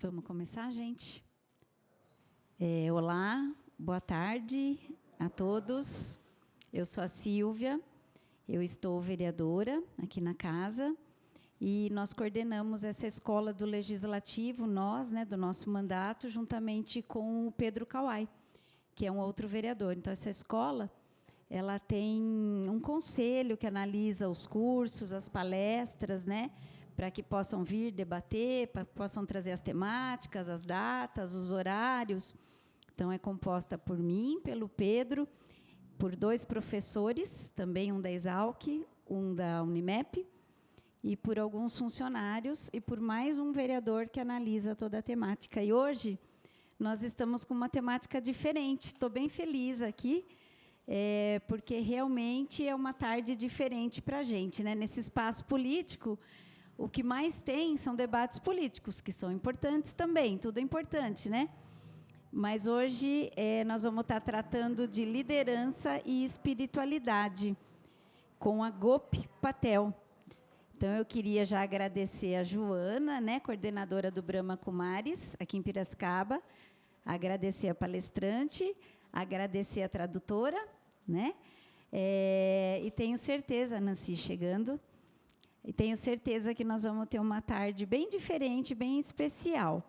Vamos começar, gente? Olá, boa tarde a todos. Eu sou a Silvia, eu estou vereadora aqui na casa e nós coordenamos essa escola do Legislativo, nós, do nosso mandato, juntamente com o Pedro Kawai, que é um outro vereador. Então, essa escola, ela tem um conselho que analisa os cursos, as palestras, para que possam vir debater, para que possam trazer as temáticas, as datas, os horários. Então, é composta por mim, pelo Pedro, por 2 professores, também um da Exalc, um da Unimep, e por alguns funcionários, e por mais um vereador que analisa toda a temática. E hoje, nós estamos com uma temática diferente. Estou bem feliz aqui, porque realmente é uma tarde diferente para a gente. Nesse espaço político, o que mais tem são debates políticos, que são importantes também, tudo é importante, Mas hoje nós vamos estar tratando de liderança e espiritualidade, com a GOPI PATEL. Então, eu queria já agradecer a Joana, coordenadora do Brahma Kumaris, aqui em Piracicaba, agradecer a Palestrante, agradecer a tradutora, e tenho certeza, Nancy chegando, e tenho certeza que nós vamos ter uma tarde bem diferente, bem especial.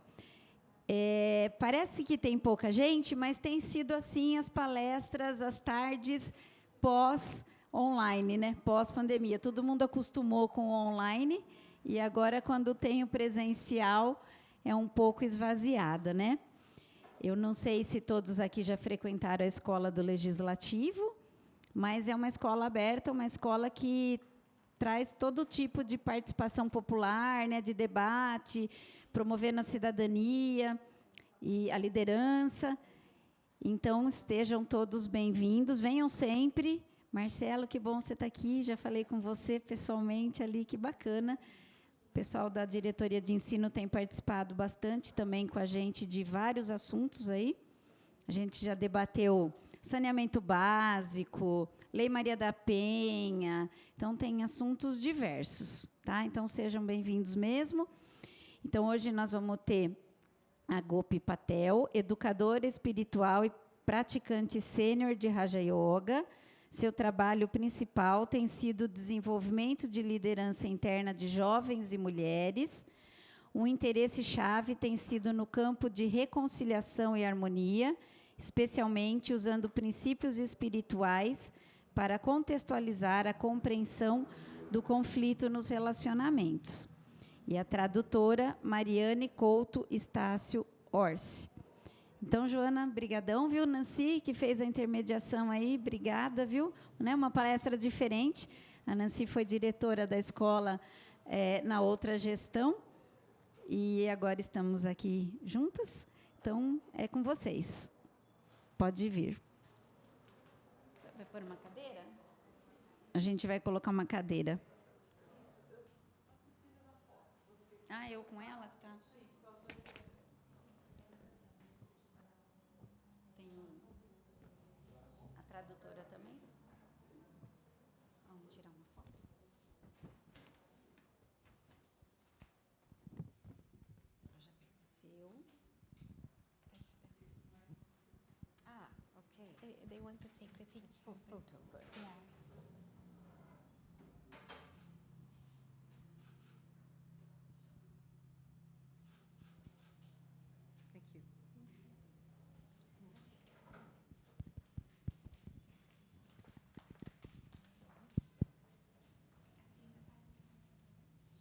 Parece que tem pouca gente, mas tem sido assim as palestras, as tardes pós-online, pós-pandemia. Todo mundo acostumou com o online e agora, quando tem o presencial, é um pouco esvaziada, Eu não sei se todos aqui já frequentaram a escola do Legislativo, mas é uma escola aberta, uma escola que traz todo tipo de participação popular, de debate, promovendo a cidadania e a liderança. Então, estejam todos bem-vindos, venham sempre. Marcelo, que bom você estar aqui, já falei com você pessoalmente ali, que bacana. O pessoal da diretoria de ensino tem participado bastante também com a gente de vários assuntos aí. A gente já debateu saneamento básico, Lei Maria da Penha, então tem assuntos diversos, Então sejam bem-vindos mesmo. Então hoje nós vamos ter a GOPI PATEL, educadora espiritual e praticante sênior de Raja Yoga. Seu trabalho principal tem sido o desenvolvimento de liderança interna de jovens e mulheres. Um interesse chave tem sido no campo de reconciliação e harmonia, especialmente usando princípios espirituais para contextualizar a compreensão do conflito nos relacionamentos. E a tradutora Mariane Couto Estácio Orsi. Então, Joana, brigadão, viu? Nancy, que fez a intermediação aí, obrigada, viu? Uma palestra diferente. A Nancy foi diretora da escola na outra gestão, e agora estamos aqui juntas. Então, é com vocês. Pode vir. Vai pôr uma cadeira? A gente vai colocar uma cadeira. Eu com elas, tá? Tem a tradutora também? Vamos tirar uma foto. Eu já pego o seu. Okay. They want to take the picture. Photo first. Yeah. Thank you.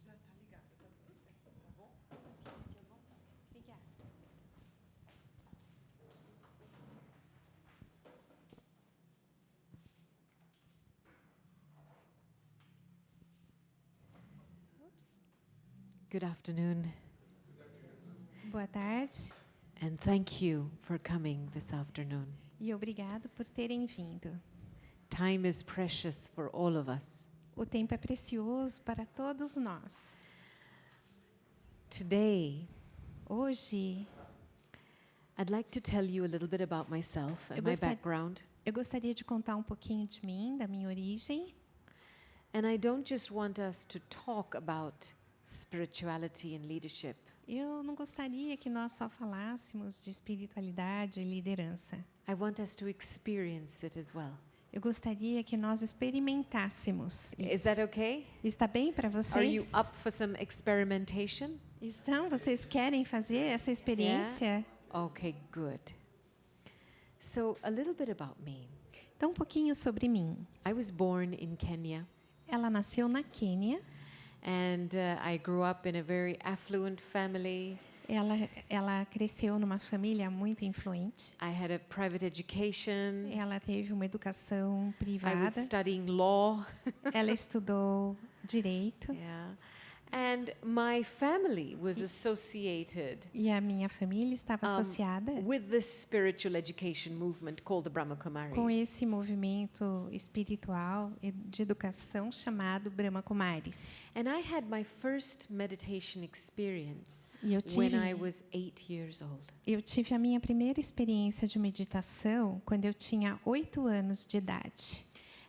Já está ligado, está tudo certo, tá bom? Fique à vontade. Obrigada. Good afternoon. Boa tarde. And thank you for coming this afternoon. E obrigado por terem vindo. Time is precious for all of us. O tempo é precioso para todos nós. Today, hoje, I'd like to tell you a little bit about myself and my background. Eu gostaria de contar um pouquinho de mim, da minha origem. And I don't just want us to talk about spirituality and leadership. Eu não gostaria que nós só falássemos de espiritualidade e liderança. I want us to experience it as well. Eu gostaria que nós experimentássemos Is isso. that okay? Está bem para Are you vocês? up for some experimentation? Então, vocês querem fazer essa experiência? Okay, good. So, a little bit about me. Então, um pouquinho sobre mim. I was born in Kenya, Ela nasceu na Quênia. and I grew up in a very affluent family. Ela cresceu numa família muito influente. I had a private education. Ela teve uma educação I was privada. studying law. Ela estudou direito. Yeah. And my family was associated E a minha família estava associada with this spiritual education movement called the Brahma Kumaris. com esse movimento espiritual e de educação chamado Brahma Kumaris. And I had my first meditation experience E eu when I tive, was 8 years old. eu tive a minha primeira experiência de meditação quando eu tinha 8 anos de idade.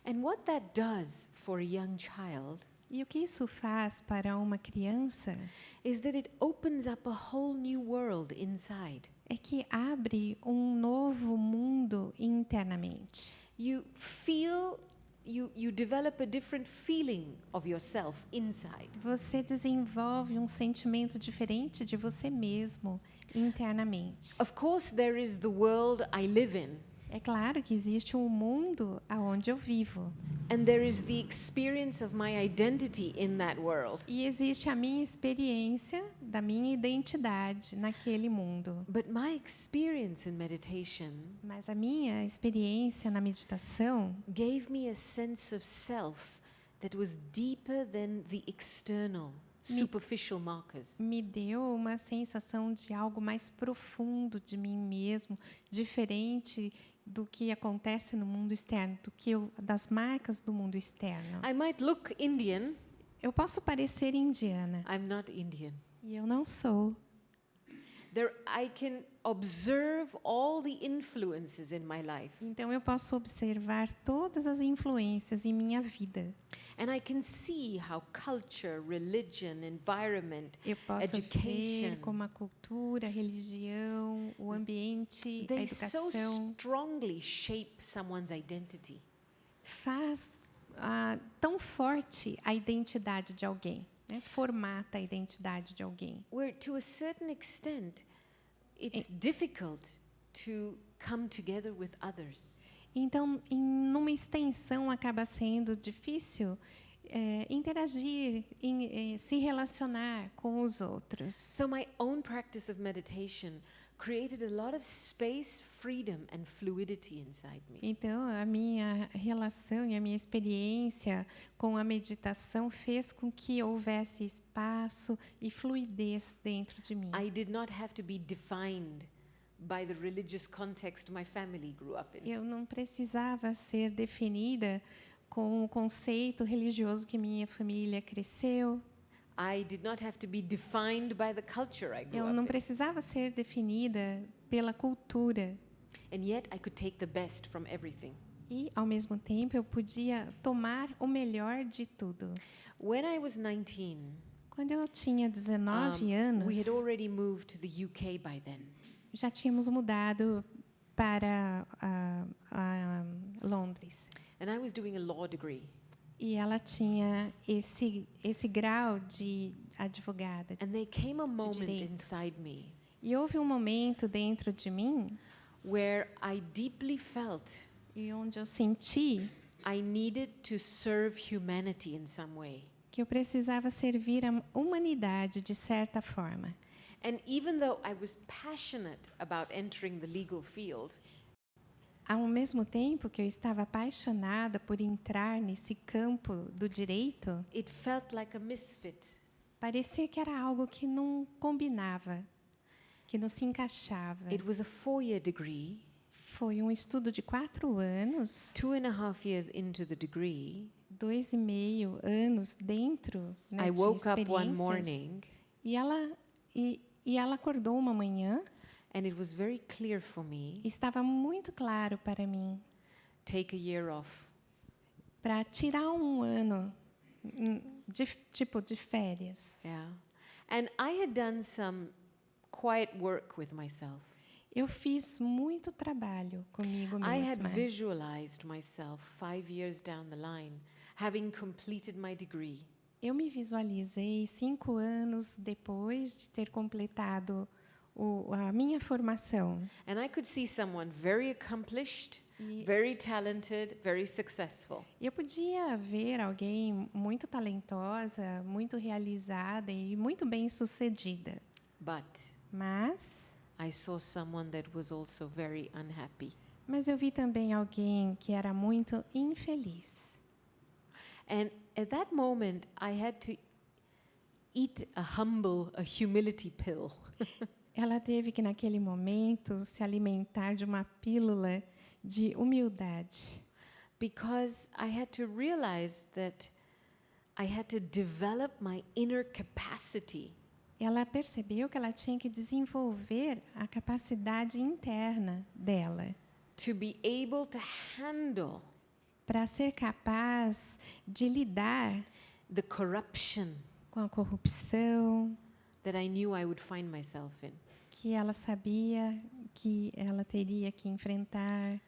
And what that does for a young child E o que isso faz para uma criança is that it opens up a whole new world inside. é que abre um novo mundo internamente. You feel, you develop a different feeling of yourself inside. Você desenvolve um sentimento diferente de você mesmo internamente. Of course, there is the world I live in, É claro que existe um mundo aonde eu vivo. and there is the experience of my identity in that world. E existe a minha experiência da minha identidade naquele mundo. But my experience in meditation Mas a minha experiência na meditação gave me a sense of self that was deeper than the external, superficial markers. me deu uma sensação de algo mais profundo de mim mesmo, diferente do que acontece no mundo externo, das marcas do mundo externo. I might look Indian. Eu posso parecer indiana, I'm not Indian. e eu não sou. I can observe all the influences in my life. Então eu posso observar todas as influências em minha vida. And I can see how culture, religion, environment, Eu posso education, ver como a cultura, a religião, o ambiente, a they so educação strongly shape someone's identity. faz tão forte a identidade de alguém, né? Formata a identidade de alguém. Where to a certain extent, it's difficult to come together with others. Então, numa extensão, acaba sendo difícil interagir, se relacionar com os outros. So my own practice of meditation created a lot of space, freedom, and fluidity inside me. Então, a minha relação e a minha experiência com a meditação fez com que houvesse espaço e fluidez dentro de mim. I did not have to be defined by the religious context my family grew up in. Eu não precisava ser definida com o conceito religioso que minha família cresceu. I did not have to be defined by the culture I grew Eu up não in. precisava ser definida pela cultura. And yet I could take the best from everything. E, ao mesmo tempo, eu podia tomar o melhor de tudo. When I was 19, Quando eu tinha 19 anos, we had already moved to the UK by then. já tínhamos mudado para Londres. And I was doing a law degree. E ela tinha esse grau de advogada. And there came a moment direito. inside me E houve um momento dentro de mim where I deeply felt e onde eu senti I needed to serve humanity in some way. que eu precisava servir a humanidade de certa forma. And even though I was passionate about entering the legal field, Ao mesmo tempo que eu estava apaixonada por entrar nesse campo do direito, it felt like a misfit. parecia que era algo que não combinava, que não se encaixava. It was a 4-year degree. Foi um estudo de 4 anos, 2.5 years into the degree, 2,5 anos dentro, né, I de woke up one experiências. morning E ela acordou uma manhã and it was very clear for me, e estava muito claro para mim take a year off. para tirar um ano de férias. Yeah. And I had done some quiet work with myself. Eu fiz muito trabalho comigo I had mesma. visualized myself 5 years down the line, having completed my degree. Eu me visualizei 5 anos depois de ter completado a minha formação. And I could see someone very accomplished, very talented, very successful. Eu podia ver alguém muito talentosa, muito realizada e muito bem-sucedida. Mas I saw someone that was also very unhappy. eu vi também alguém que era muito infeliz. And at that moment, I had to eat a humility pill. Ela teve que, naquele momento, se alimentar de uma pílula de humildade. Because I had to realize that I had to develop my inner capacity Ela percebeu que ela tinha que desenvolver a capacidade interna dela to be able to handle para ser capaz de lidar the corruption com a corrupção that I knew I would find myself in. que ela sabia que ela teria que enfrentar.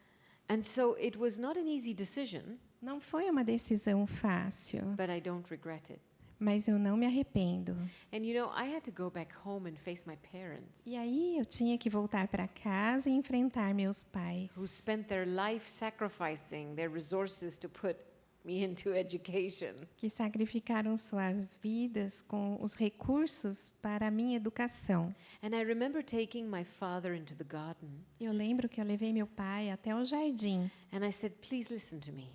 And so it was not an easy decision, Não foi uma decisão fácil, but I don't regret it. mas eu não me arrependo. And you know, I had to go back home and face my parents, E aí eu tinha que voltar para casa e enfrentar meus pais, who spent their life sacrificing their resources to put me into education. que sacrificaram suas vidas com os recursos para a minha educação. And I remember taking my father into the garden, Eu lembro que eu levei meu pai até o jardim and I said, "Please listen to me."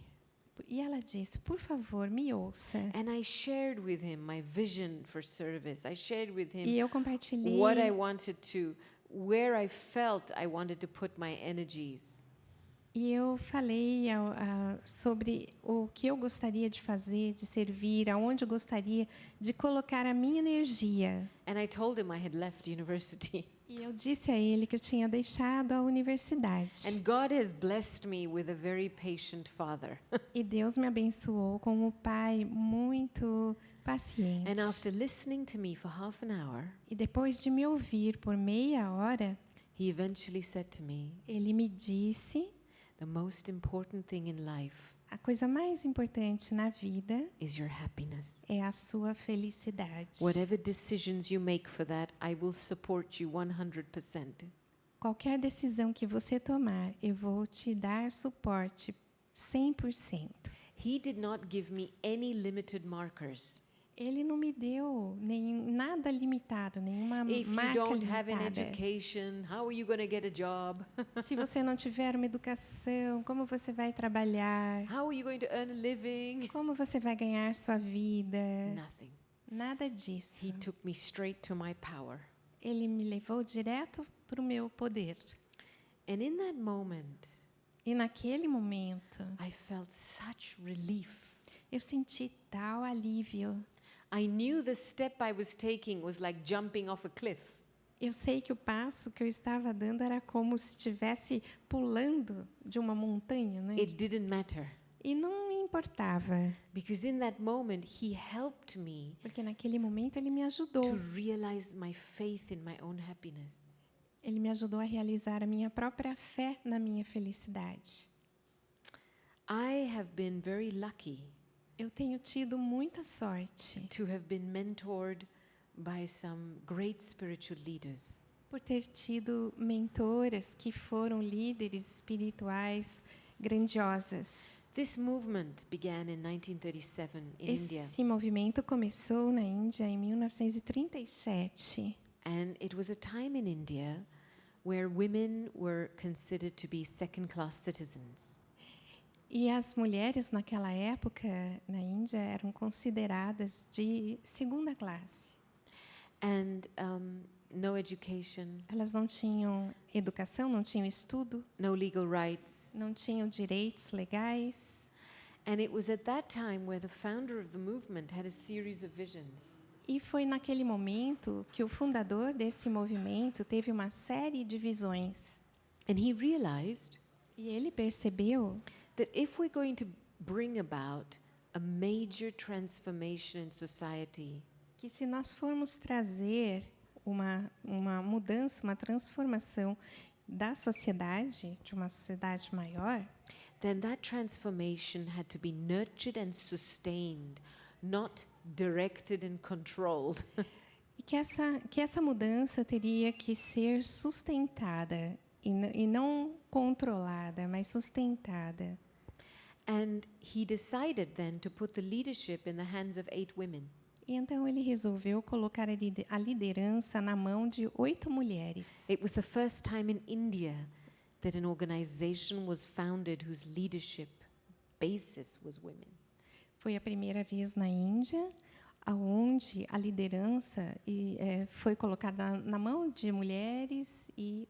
e ela disse: "Por favor, me ouça." And I shared with him my vision for service. I shared with E him eu compartilhei what I wanted to, where I felt I wanted to put my energies. E eu falei sobre o que eu gostaria de fazer, de servir, aonde eu gostaria de colocar a minha energia. And I told him I had left university. E eu disse a ele que eu tinha deixado a universidade. And God has blessed me with a very patient father. E Deus me abençoou com um pai muito paciente. And after listening to me for half an hour, E depois de me ouvir por meia hora, he eventually said to me, ele me disse: "The most important thing in life a coisa mais importante na vida is your happiness. é a sua felicidade. Whatever decisions you make for that, I will support you 100%. Qualquer decisão que você tomar, eu vou te dar suporte 100%. He did not give me any limited markers. Ele não me deu nada limitado, nenhuma If you marca don't have an limitada. education, how are you going to get a job? Se você não tiver uma educação, como você vai trabalhar? How are you going to earn a living? Como você vai ganhar sua vida? Nothing. Nada disso. He took me straight to my power. Ele me levou direto para o meu poder. And in that moment, E naquele momento, I felt such relief. eu senti tal alívio. I knew the step I was taking was like jumping off a cliff. Eu sei que o passo que eu estava dando era como se estivesse pulando de uma montanha, né? It didn't matter. E não importava, Because in that moment, he helped me porque naquele momento ele me ajudou. to realize my faith in my own happiness. Ele me ajudou a realizar a minha própria fé na minha felicidade. I have been very lucky Eu tenho tido muita sorte to have been mentored by some great spiritual leaders. por ter tido mentoras que foram líderes espirituais grandiosas. This movement began in 1937 in India, Esse movimento começou na Índia em 1937. and it was a time in India where women were considered to be second-class citizens. E as mulheres naquela época na Índia eram consideradas de segunda classe. And no education, Elas não tinham educação, não tinham estudo, no legal rights. não tinham direitos legais. And it was at that time where the founder of the movement had a series of visions. E foi naquele momento que o fundador desse movimento teve uma série de visões. And he realized E ele percebeu that if we're going to bring about a major transformation in society, que se nós formos trazer uma mudança, uma transformação da sociedade, de uma sociedade maior, then that transformation had to be nurtured and sustained, not directed and controlled. e que essa mudança teria que ser sustentada e não controlada, mas sustentada. And he decided then to put the leadership in the hands of 8 women. E então ele resolveu colocar a liderança na mão de 8 mulheres. It was the first time in India that an organization was founded whose leadership basis was women. Foi a primeira vez na Índia aonde a liderança foi colocada na mão de mulheres e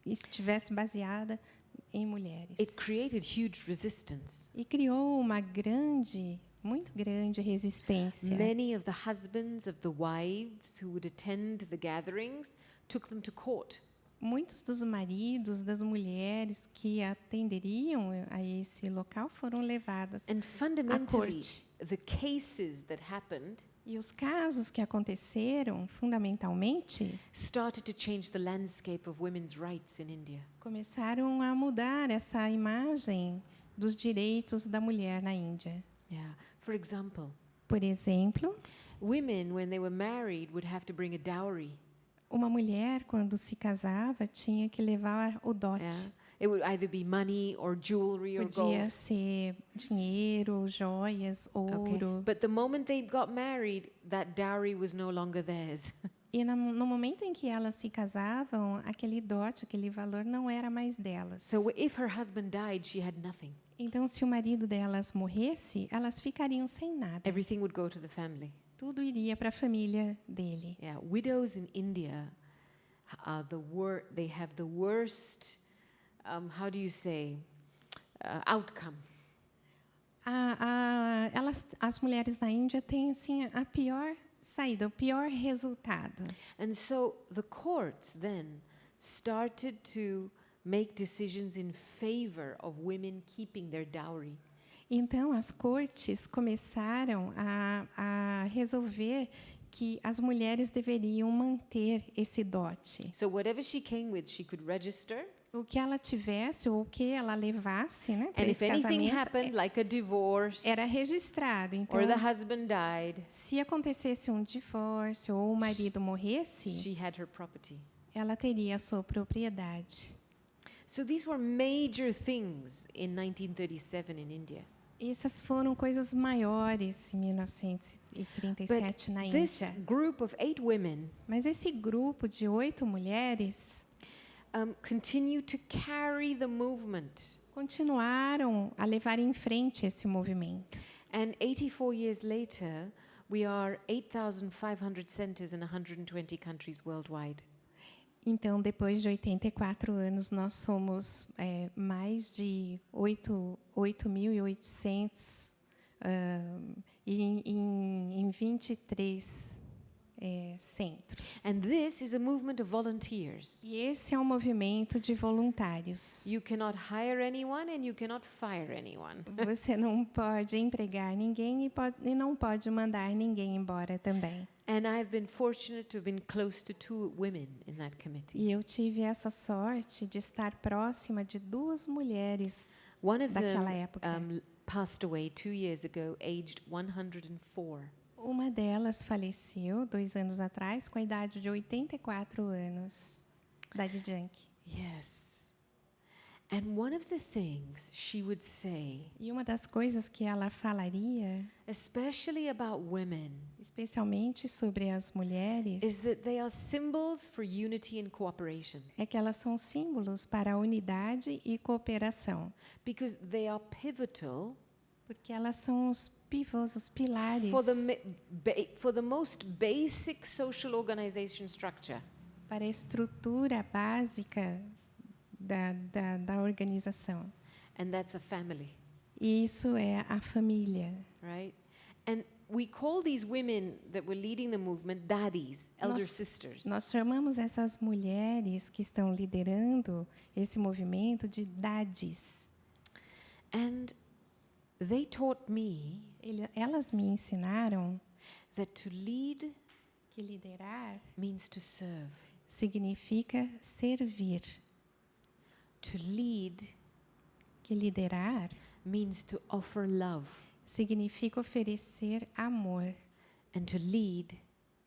estivesse baseada em mulheres. It created huge resistance. E criou uma muito grande resistência. Many of the husbands of the wives who would attend the gatherings took them to court. Muitos dos maridos das mulheres que atenderiam a esse local foram levadas And à fundamentally, corte. the cases that happened E os casos que aconteceram, fundamentalmente, started to change the landscape of women's rights in India. começaram a mudar essa imagem dos direitos da mulher na Índia. Yeah. For example, Por exemplo, women, when they were married, would have to bring a dowry. uma mulher, quando se casava, tinha que levar o dote. Yeah. It would either be money or jewelry or Podia gold. ser dinheiro, joias, ouro. But the moment they got married, that dowry was no longer theirs. E no momento em que elas se casavam, aquele dote, aquele valor não era mais delas. So if her husband died, she had nothing. Então, se o marido delas morresse, elas ficariam sem nada. Everything would go to the family. Tudo iria para a família dele. Yeah, widows in India are they have the worst, how do you say, outcome. As mulheres na Índia têm assim a pior saída, o pior resultado. And so the courts then started to make decisions in favor of women keeping their dowry. Então, as cortes começaram a resolver que as mulheres deveriam manter esse dote. So whatever she came with, she could register. O que ela tivesse ou o que ela levasse, né, para And if esse anything casamento, happened, like a divorce, era registrado. Então, or the husband died, se acontecesse um divórcio ou o marido morresse, she had her property. ela teria a sua propriedade. So these were major things in 1937 in India. Essas foram coisas maiores em 1937 na This Índia. group of 8 women Mas esse grupo de 8 mulheres continue to carry the movement. continuaram a levar em frente esse movimento. And 84 years later, we are 8,500 centers in 120 countries worldwide. Então, depois de 84 anos, nós somos mais de 8.800 em 23 centros. And this is a movement of volunteers. E esse é um movimento de voluntários. You cannot hire anyone and you cannot fire anyone. Você não pode empregar ninguém e não pode mandar ninguém embora também. And I've been fortunate to have been close to 2 women in that committee. E eu tive essa sorte de estar próxima de 2 mulheres One of daquela them época. passed away 2 years ago, aged 104. Uma delas faleceu 2 anos atrás, com a idade de 84 anos, idade junk. Yes. And one of the things she would say, E uma das coisas que ela falaria, especially about women, especialmente sobre as mulheres, is that they are symbols for unity and cooperation. é que elas são símbolos para a unidade e cooperação, Because they are pivotal porque elas são os pivôs, os pilares for the most basic social organization structure. para a estrutura básica da organização. And that's a family, E isso é a família. right? And we call these women that were leading the movement daddies, elder sisters. Nós chamamos essas mulheres que estão liderando esse movimento de daddies. And they taught me Elas me ensinaram that to lead que liderar means to serve. significa servir, To lead que liderar means to offer love. significa oferecer amor, And to lead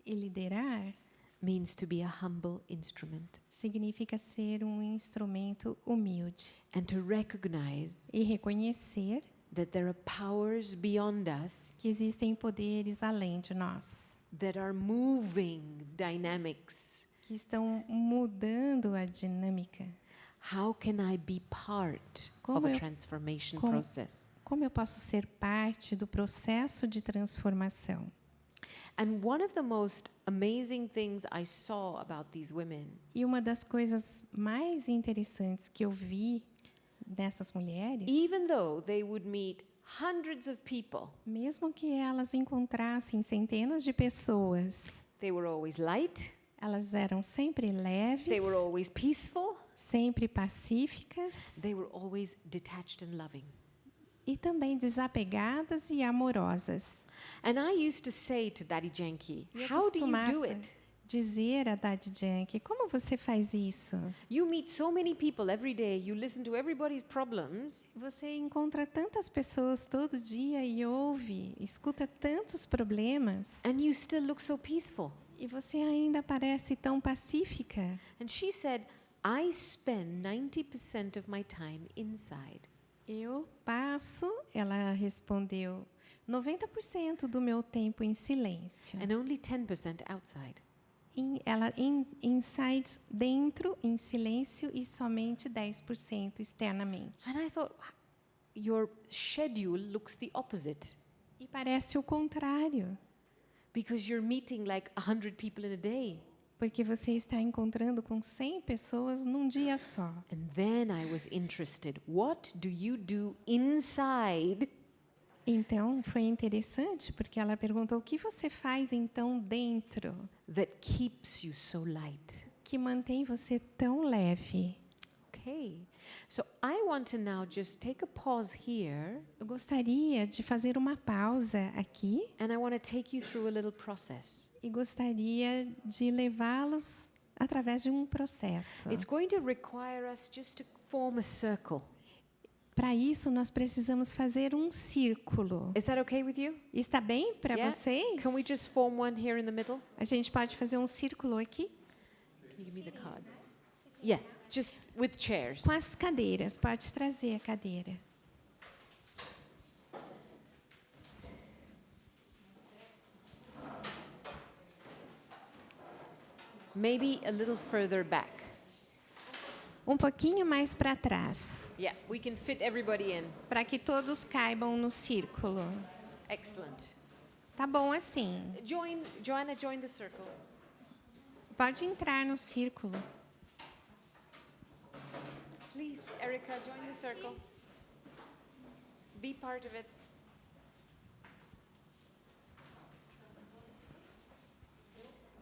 e liderar means to be a humble instrument. significa ser um instrumento humilde And to recognize e reconhecer that there are powers beyond us que existem poderes além de nós, that are moving dynamics. que estão mudando a dinâmica. How can I be part Como of a eu- transformation como- process? Como eu posso ser parte do processo de transformação? And one of the most amazing things I saw about these women E uma das coisas mais interessantes que eu vi nessas mulheres, even though they would meet hundreds of people, mesmo que elas encontrassem centenas de pessoas, they were always light, elas eram sempre leves, they were always peaceful, sempre pacíficas they were always detached and loving. e também desapegadas e amorosas. And I used to say to Daddy Janky, E eu how do you do costumava it? dizer a Daddy Yankee, como você faz isso? You meet so many people every day, you listen to everybody's problems, Você encontra tantas pessoas todo dia e ouve, escuta tantos problemas, and you still look so peaceful. e você ainda parece tão pacífica. And she said, I spend 90% of my time inside. Eu passo, ela respondeu, 90% do meu tempo em silêncio. And only 10% outside. Inside, dentro, em silêncio, e somente 10% externamente. And I thought, your schedule looks the opposite, E parece o contrário, because you're meeting like 100 people in a day. porque você está encontrando com 100 pessoas num dia só. And then I was interested, what do you do inside Então, foi interessante, porque ela perguntou, o que você faz então dentro that keeps you so light? que mantém você tão leve? Okay, so I want to now just take a pause here, Eu gostaria de fazer uma pausa aqui and I want to take you through a little process. e gostaria de levá-los através de um processo. It's going to require us just to form a circle. Para isso, nós precisamos fazer um círculo. Is that okay with you? Está bem para Yeah? vocês? Can we just form one here in the middle? A gente pode fazer um círculo aqui Can you give me the cards? Yeah, just with chairs. com as cadeiras. Pode trazer a cadeira. Maybe a little further back. Um pouquinho mais para trás, Yeah, we can fit everybody in. para que todos caibam no círculo. Excellent. Tá bom assim. Joanna, join the circle. Pode entrar no círculo. Please, Erica, join the circle. Be part of it.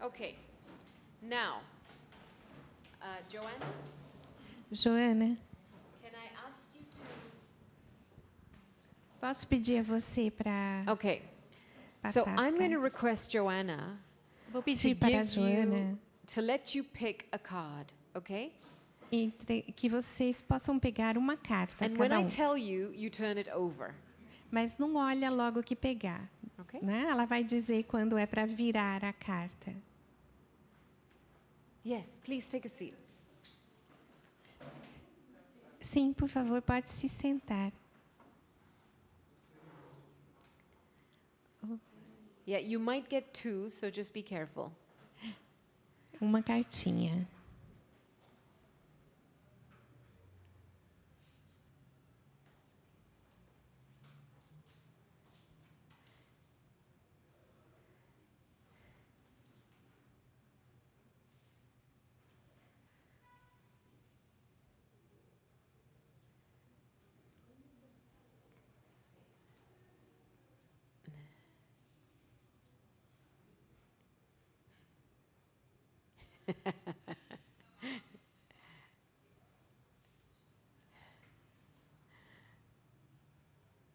Okay. Now, Joanna, Joana, can I ask you to... posso pedir a você para Okay. So passar as I'm going to cartas? request Joanna Vou to pedir para a give Joana you, to let you pick a card, okay? que vocês possam pegar uma carta And when cada I um. tell you, you turn it over, Mas não olha logo que pegar. okay? Né? Ela vai dizer quando é para virar a carta. Yes, please take a seat. Sim, por favor, pode se sentar. Yeah, you might get two, so just be careful. Uma cartinha.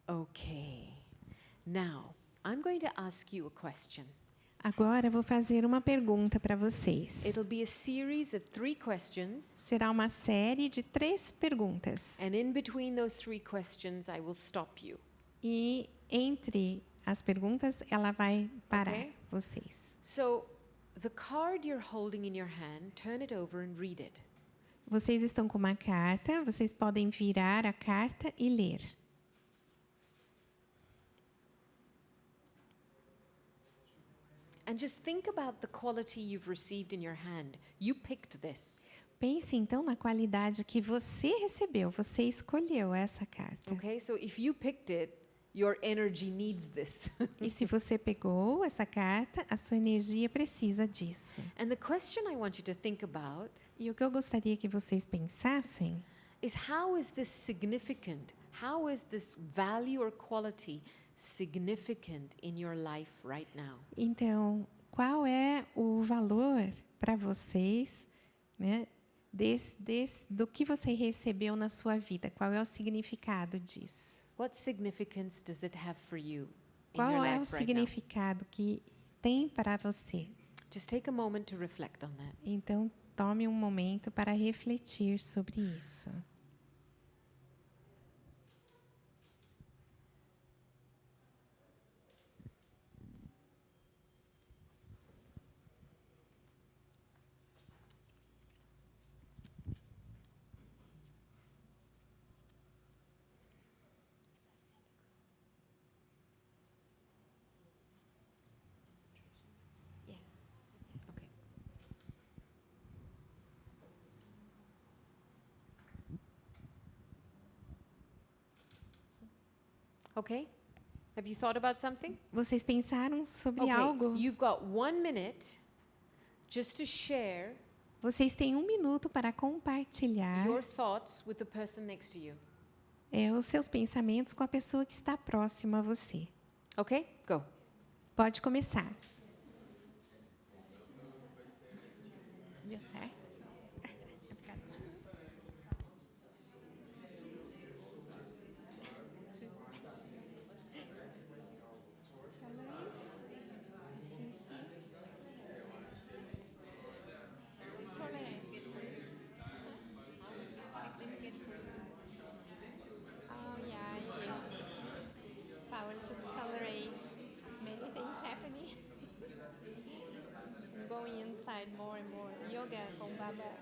Okay. Now, I'm going to ask you a question. Agora eu vou fazer uma pergunta para vocês. It'll be a series of 3 questions. Será uma série de 3 perguntas. And in between those 3 questions, I will stop you. E entre as perguntas, ela vai parar Okay. vocês. So, the card you're holding in your hand, turn it over and read it. Vocês estão com uma carta, vocês podem virar a carta e ler. And just think about the quality you've received in your hand. You picked this. Pense então na qualidade que você recebeu, você escolheu essa carta. Okay? So if you picked it, your energy needs this. E se você pegou essa carta, a sua energia precisa disso. And the question I want you to think about E o que eu gostaria que vocês pensassem is how is this significant? How is this value or quality significant in your life right now? Então, qual é o valor para vocês, né, do que você recebeu na sua vida? Qual é o significado disso? What significance does it have for you in Qual your é o life right now? significado que tem para você? Just take a moment to reflect on that. Então, tome um momento para refletir sobre isso. Okay. Okay? Have you thought about something? Vocês pensaram sobre Okay, algo? you've got 1 minute just to share Vocês têm 1 minuto para compartilhar your thoughts with the person next to you. os seus pensamentos com a pessoa que está próxima a você. Okay? Go. Pode começar. Deu certo? Oh yeah, it is. Power to tolerate many things happening. Going inside more and more. Yoga com Baba.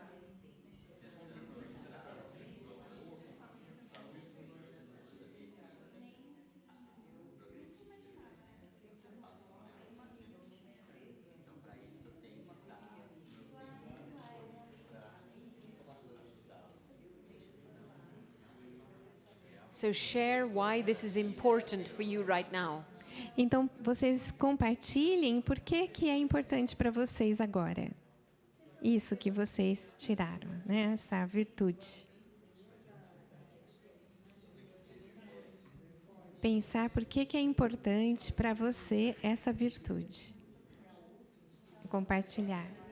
So share why this is important for you right now. Então, vocês compartilhem por que é importante para vocês agora. Isso que vocês tiraram, né? Essa virtude. Pensar por que é importante para você essa virtude. Compartilhar.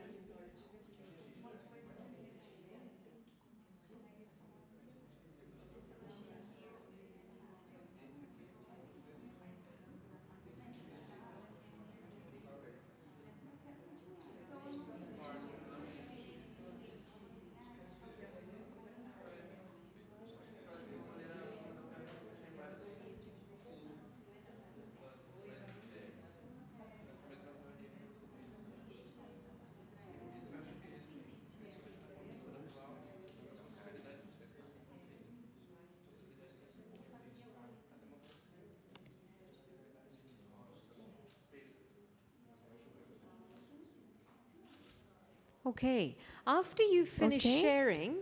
Okay. After you finish Okay. sharing,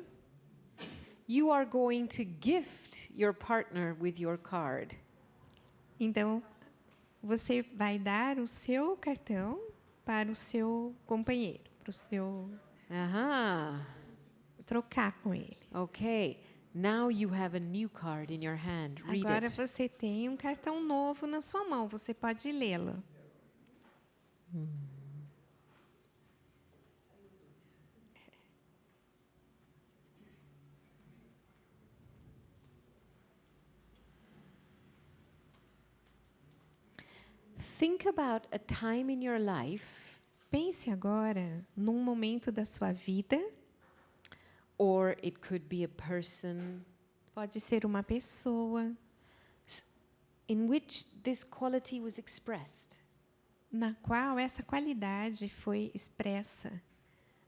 you are going to gift your partner with your card. Então, você vai dar o seu cartão para o seu companheiro, para o seu Aha. trocar com ele. Okay. Now you have a new card in your hand. Read Agora it. você tem um cartão novo na sua mão, você pode lê-lo. think about a time in your life, Pense agora num momento da sua vida, or it could be a person, pode ser uma pessoa, in which this quality was expressed. na qual essa qualidade foi expressa.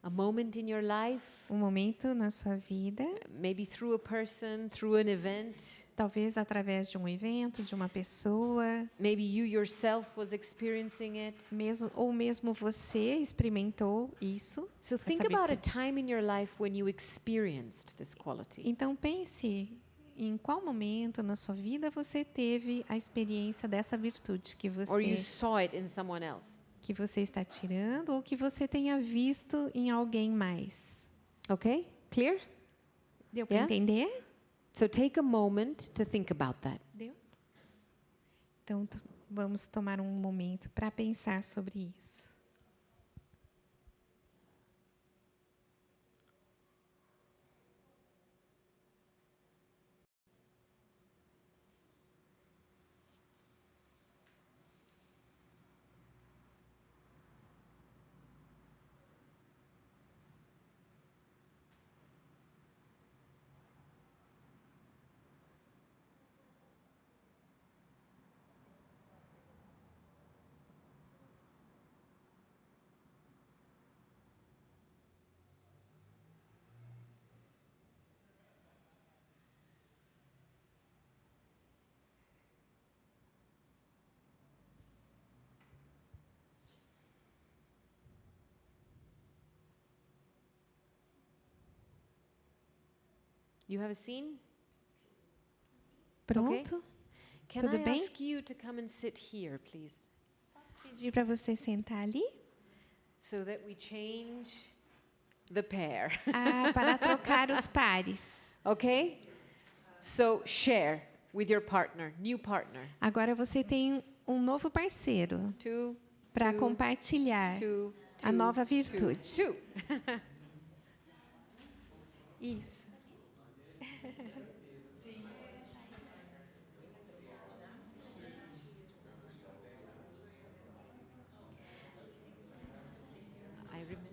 A moment in your life, Um momento na sua vida, maybe through a person, through an event. talvez através de um evento, de uma pessoa, Maybe you yourself was experiencing it. mesmo você experimentou isso. So think essa about a virtude. time in your life when you experienced this quality. Então pense em qual momento na sua vida você teve a experiência dessa virtude Or you saw it in someone else. que você está tirando ou que você tenha visto em alguém mais. Okay? Clear? Deu para Yeah? entender? So take a moment to think about that. Deu? Então vamos tomar um momento para pensar sobre isso. You have a scene? Pronto? Can Tudo I bem? ask you to come and sit here, please? Pedir para você sentar ali So that we change the pair. para trocar os pares. Okay? So share with your partner, new partner. Agora você tem um novo parceiro Two, para two, compartilhar two, a two, nova two, virtude. two. Isso. I remember.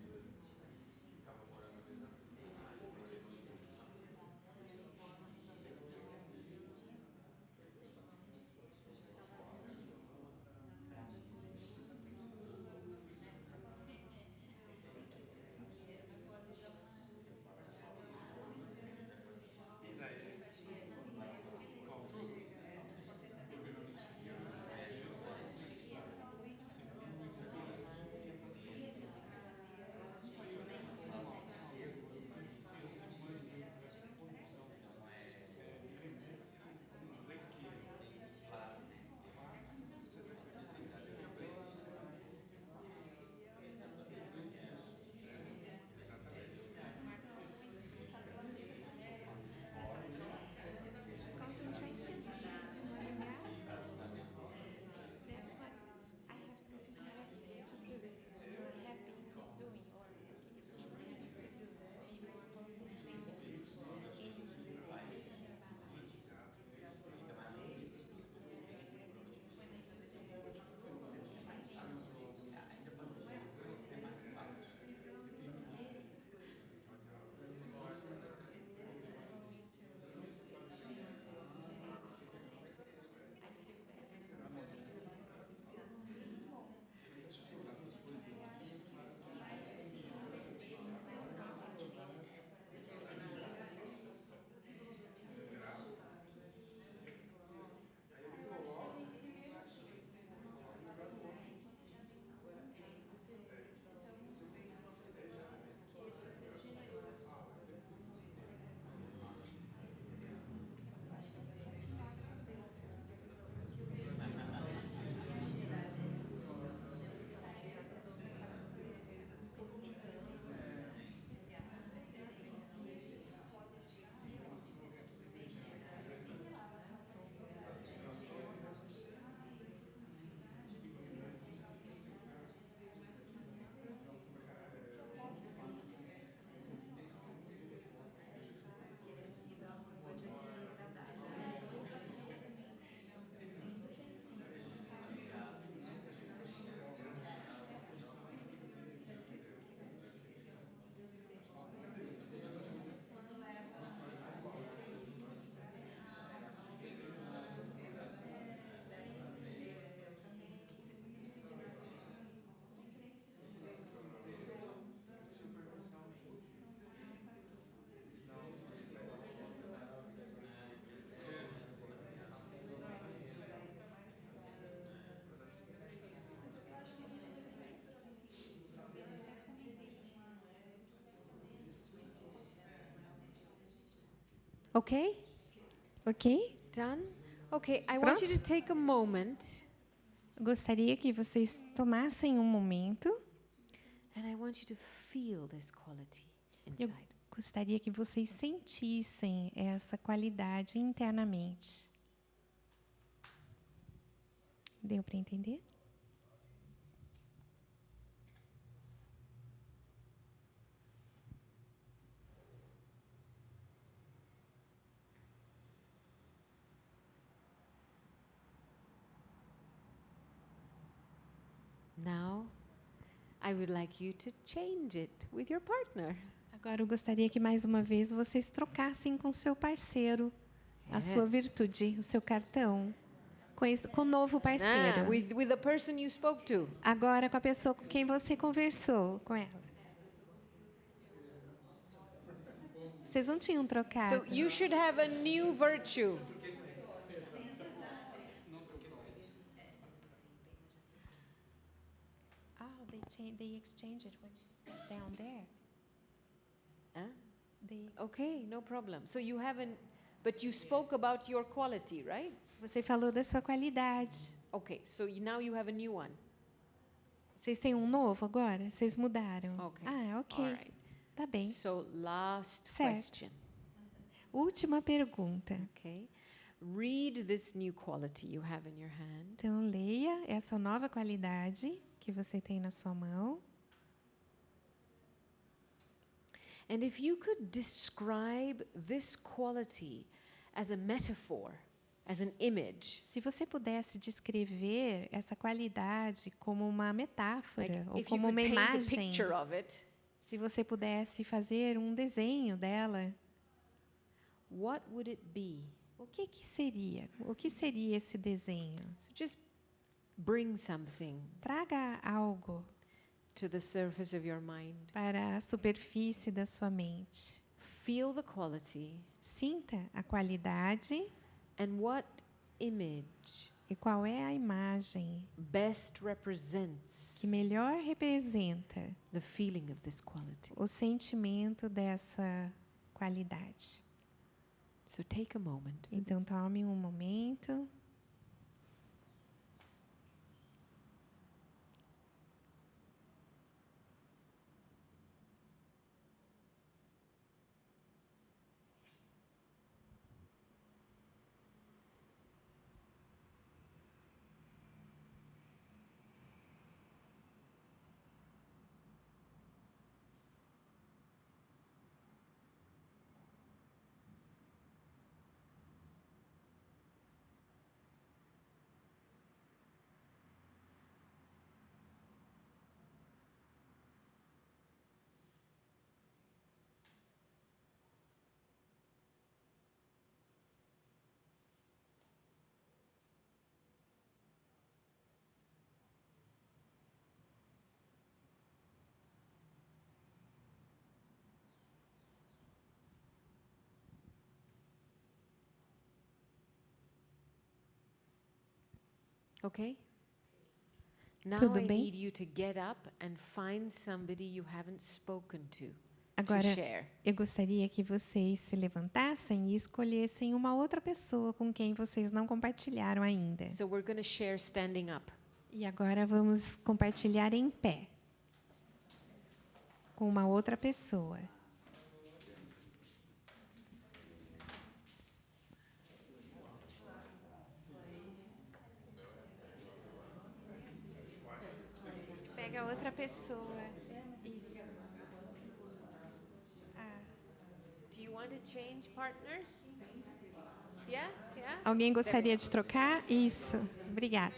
Ok? Ok? Done? Okay, I want you to Pronto? take a moment Gostaria que vocês tomassem um momento. and I want you to feel this quality Eu inside. gostaria que vocês sentissem essa qualidade internamente. Deu para entender? Now, I would like you to change it with your partner. Agora eu gostaria que mais uma vez vocês trocassem com seu parceiro a sua Yes. virtude, o seu cartão, com o novo parceiro. With the person you spoke to. Agora com a pessoa com quem você conversou, com ela. Vocês não tinham trocado. So you should have a new virtue. They exchanged it when she sat down there. Okay, no problem. So you haven't, but you spoke about your quality, right? Você falou da sua qualidade. Okay, so now you have a new one. Vocês têm um novo agora? Vocês mudaram? Okay. Ah, ok. All right. Tá bem. So last Certo. question. Última pergunta. Okay. Read this new quality you have in your hand. Então, leia essa nova qualidade que você tem na sua mão. And if you could describe this quality as a metaphor, as an image, Se você pudesse descrever essa qualidade como uma metáfora ou if you como could uma paint a imagem, picture of it, se você pudesse fazer um desenho dela, what would it be? o que seria? O que seria esse desenho? So just bring something Traga algo to the surface of your mind. para a superfície da sua mente. Feel the quality Sinta a qualidade and what image e qual é a imagem best represents que melhor representa the feeling of this quality. o sentimento dessa qualidade. So take a moment. with Então, this. tome um momento. Okay? Now Tudo I bem? need you to get up and find somebody you haven't spoken to Agora, share. eu gostaria que vocês se levantassem e escolhessem uma outra pessoa com quem vocês não compartilharam ainda. So we're going to share standing up. E agora vamos compartilhar em pé com uma outra pessoa. Pega outra pessoa. Isso. Do you want to change partners? Yeah? Yeah? Alguém gostaria de trocar? Isso. Obrigada.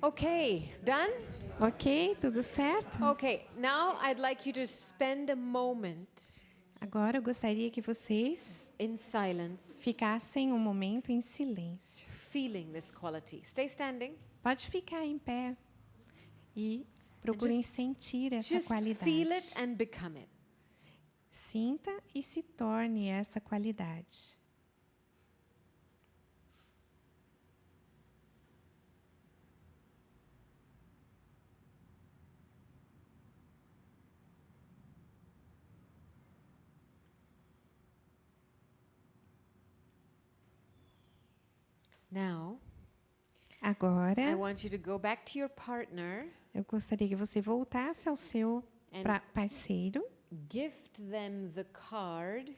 Okay, done? Ok, tudo certo? Okay, now I'd like you to spend a moment Agora eu gostaria que vocês in silence, ficassem um momento em silêncio. feeling this quality. Stay standing. Pode ficar em pé e procurem sentir essa Just feel qualidade. it and become it. Sinta e se torne essa qualidade. Now, I Agora, want you to go back to your partner, eu gostaria que você voltasse ao seu parceiro gift them the card.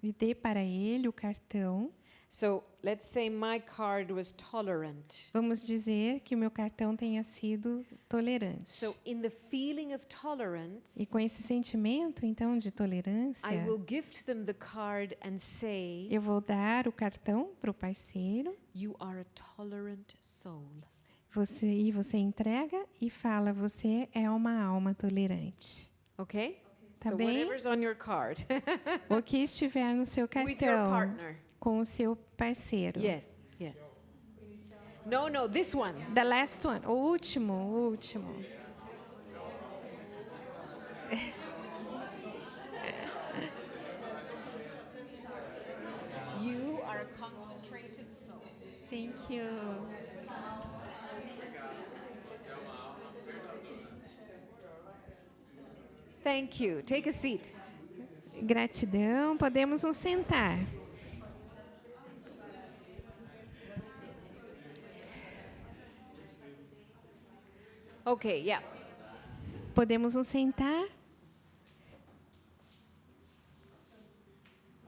e dê para ele o cartão. So, let's say my card was tolerant. Vamos dizer que o meu cartão tenha sido tolerante. So, in the feeling of tolerance, E com esse sentimento, então, de tolerância, I will gift them the card and say, eu vou dar o cartão para o parceiro. you are a tolerant soul. Você entrega e fala, você é uma alma tolerante. Okay? Tá So, bem? whatever's on your card, O que estiver no seu with your cartão, partner. com o seu parceiro. Yes, yes. No, this one. The last one, o último. You are a concentrated soul. Thank you. Thank you. Take a seat. Gratidão, podemos nos sentar. Okay, yeah. Podemos nos sentar?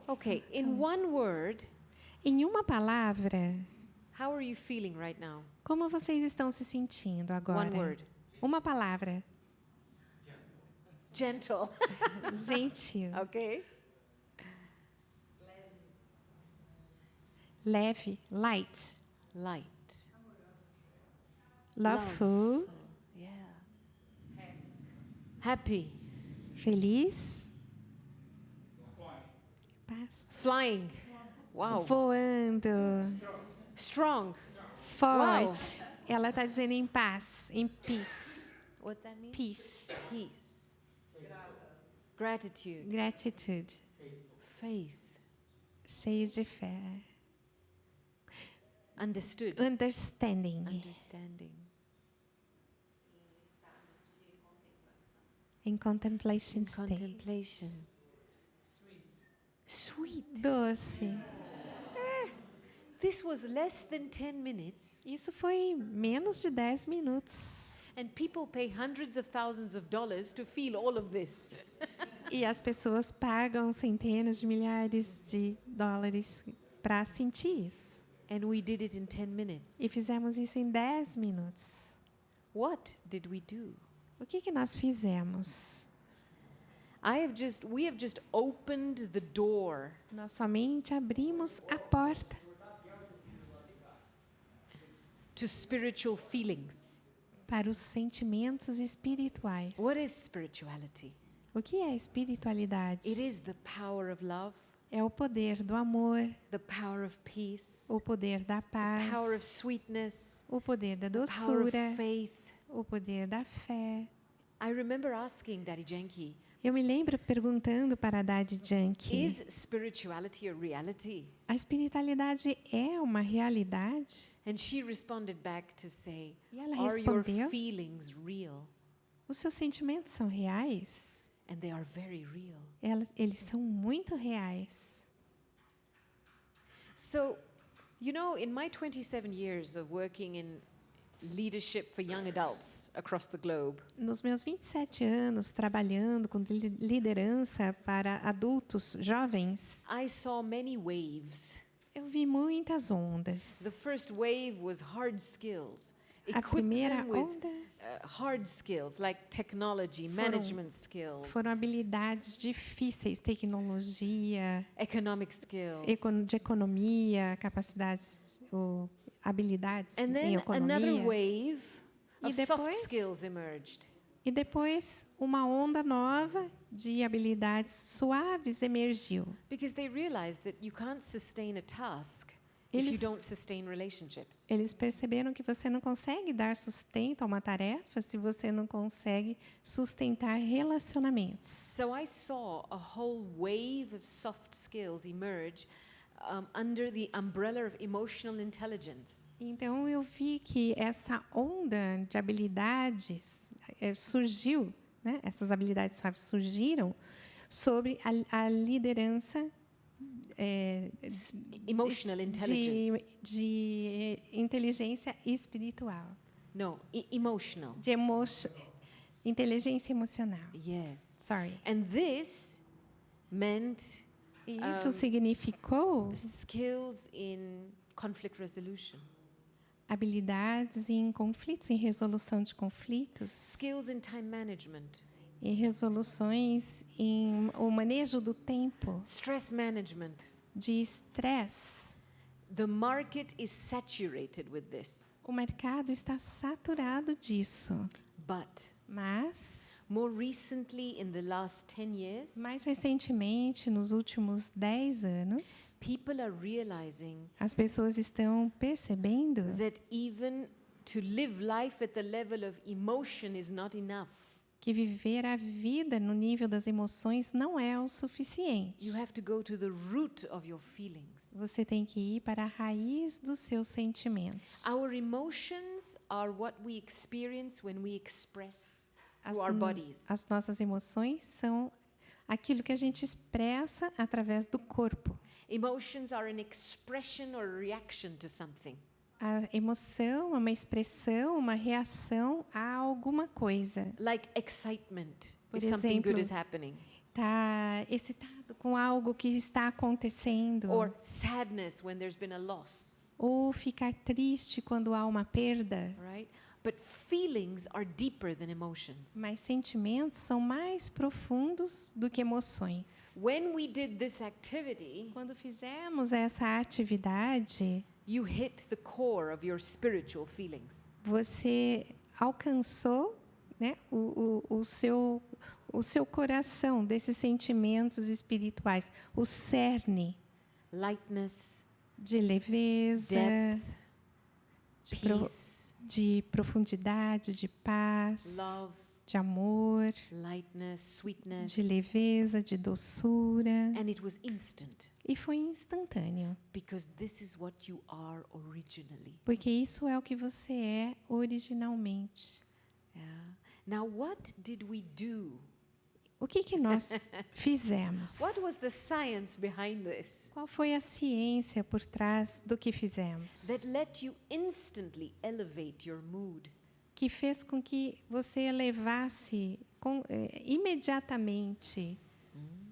Okay, in one word, Em uma palavra, how are you feeling right now? como vocês estão se sentindo agora? One word. Uma palavra. Gentle. Gentil. Okay. Leve, light. Light. Loveful, Yeah. Happy. feliz. Paz. Flying. Wow. Voando. Strong. Forte. Ela está dizendo em paz, em peace. What that means? Peace. Peace. Gratitude. Gratitude. Faith. Cheio de fé. Understood. Understanding. Understanding. Em contemplation state. Contemplation. Sweet. Doce. This was less than 10 minutes, Isso foi menos de 10 minutos. and people pay hundreds of thousands of dollars to feel all of this. E as pessoas pagam centenas de milhares de dólares para sentir isso. And we did it in 10 minutes. E fizemos isso em 10 minutos. What did we do? O que nós fizemos? We have just opened the door Nós somente abrimos a porta to spiritual feelings. para os sentimentos espirituais. What is spirituality? O que é espiritualidade? It is the power of love, É o poder do amor, the power of peace, o poder da the power of paz, sweetness, o poder da the power of doçura, faith. o poder da fé. I remember asking Daddy Janki, Eu me lembro perguntando para a Daddy Janki, is spirituality a reality? a espiritualidade é uma realidade? And she responded back to say, E ela are your respondeu, feelings real? os seus sentimentos são reais? And they are very real. Eles são muito reais. So, you know, in my 27 years of working in leadership for young adults across the globe, Nos meus 27 anos trabalhando com liderança para adultos jovens, I saw many waves. eu vi muitas ondas. The first wave was hard skills. A Equip primeira them with onda hard skills like technology, management skills, foram habilidades difíceis, tecnologia, economic skills. de economia, capacidades ou habilidades And em then another economia. wave E of soft depois, skills emerged. e depois uma onda nova de habilidades suaves emergiu. Because they realized that you can't sustain a task if you Eles, don't sustain relationships. eles perceberam que você não consegue dar sustento a uma tarefa se você não consegue sustentar relacionamentos. So I saw a whole wave of soft skills emerge under the umbrella of emotional intelligence. Então eu vi que essa onda de habilidades surgiu, né? Essas habilidades suaves surgiram sobre a liderança Emotional intelligence. de inteligência espiritual, No, emotional. de inteligência emocional. Yes. Sorry. And this meant E isso significou skills in conflict resolution, habilidades em conflitos, em resolução de conflitos, skills in time management, em resoluções em o manejo do tempo, stress management. de estresse. The market is saturated with this. O mercado está saturado disso. But Mas, more recently, in the last 10 years, mais recentemente, nos últimos 10 anos, people are realizing as pessoas estão percebendo that even to live life at the level of emotion is not enough. que viver a vida no nível das emoções não é o suficiente. You have to go to the root of your feelings. Você tem que ir para a raiz dos seus sentimentos. Our emotions are what we experience when we express As, through our bodies. as nossas emoções são aquilo que a gente expressa através do corpo. Emotions are an expression or a reaction to something. A emoção é uma expressão, uma reação a alguma coisa. Like excitement, Por if something good exemplo, is happening. Está excitado com algo que está acontecendo. Or sadness when there's been a loss, Ou ficar triste quando há uma perda. right? But feelings are deeper than emotions. Mas sentimentos são mais profundos do que emoções. When we did this activity, Quando fizemos essa atividade, you hit the core of your spiritual feelings. você alcançou, né, o seu coração desses sentimentos espirituais, o cerne Lightness, de leveza, depth, de, peace, de profundidade, de paz, love, de amor, lightness, sweetness. de leveza, de doçura. And it was instant, E foi instantâneo, because this is what you are originally. porque isso é o que você é originalmente. Yeah. Now, what did we do? O que nós fizemos? What was the science behind this Qual foi a ciência por trás do que fizemos? that let you instantly elevate your mood? Que fez com que você elevasse imediatamente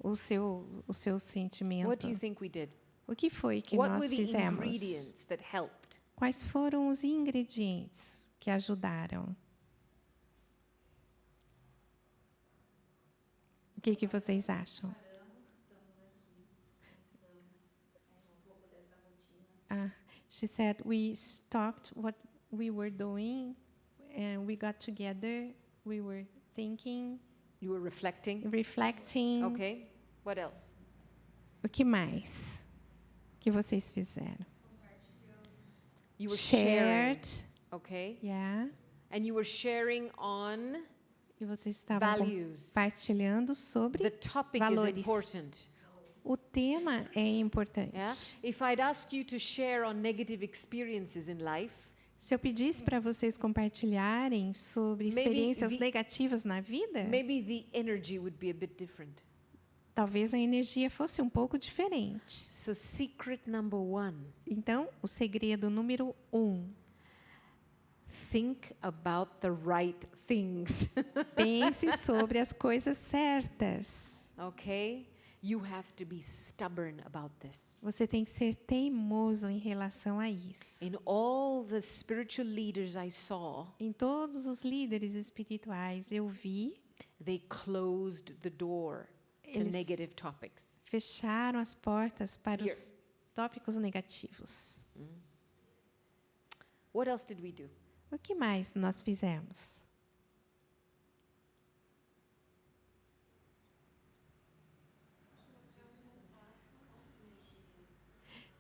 o seu sentimento. What do you think we did? O que foi que What nós were the fizemos? ingredients that helped? Quais foram os ingredientes que ajudaram? O que vocês acham? She said we stopped what we were doing and we got together. We were thinking, You were reflecting. reflecting. Okay. What else? O que mais que vocês fizeram? You were sharing. Shared. Okay. Yeah. And you were sharing on E vocês estavam values. compartilhando sobre The topic valores. is important. O tema é importante. Yeah? If I'd ask you to share on negative experiences in life, Se eu pedisse para vocês compartilharem sobre experiências the- negativas na vida, maybe the energy would be a bit different. talvez a energia fosse um pouco diferente. So secret number 1, Então, o segredo número 1, think about the right things. pense sobre as coisas certas. Okay? You have to be stubborn about this. Você tem que ser teimoso em relação a isso. In all the spiritual leaders I saw, Em todos os líderes espirituais, eu vi, they closed the door to Eles- negative topics. fecharam as portas para os tópicos negativos. What else did we do? O que mais nós fizemos?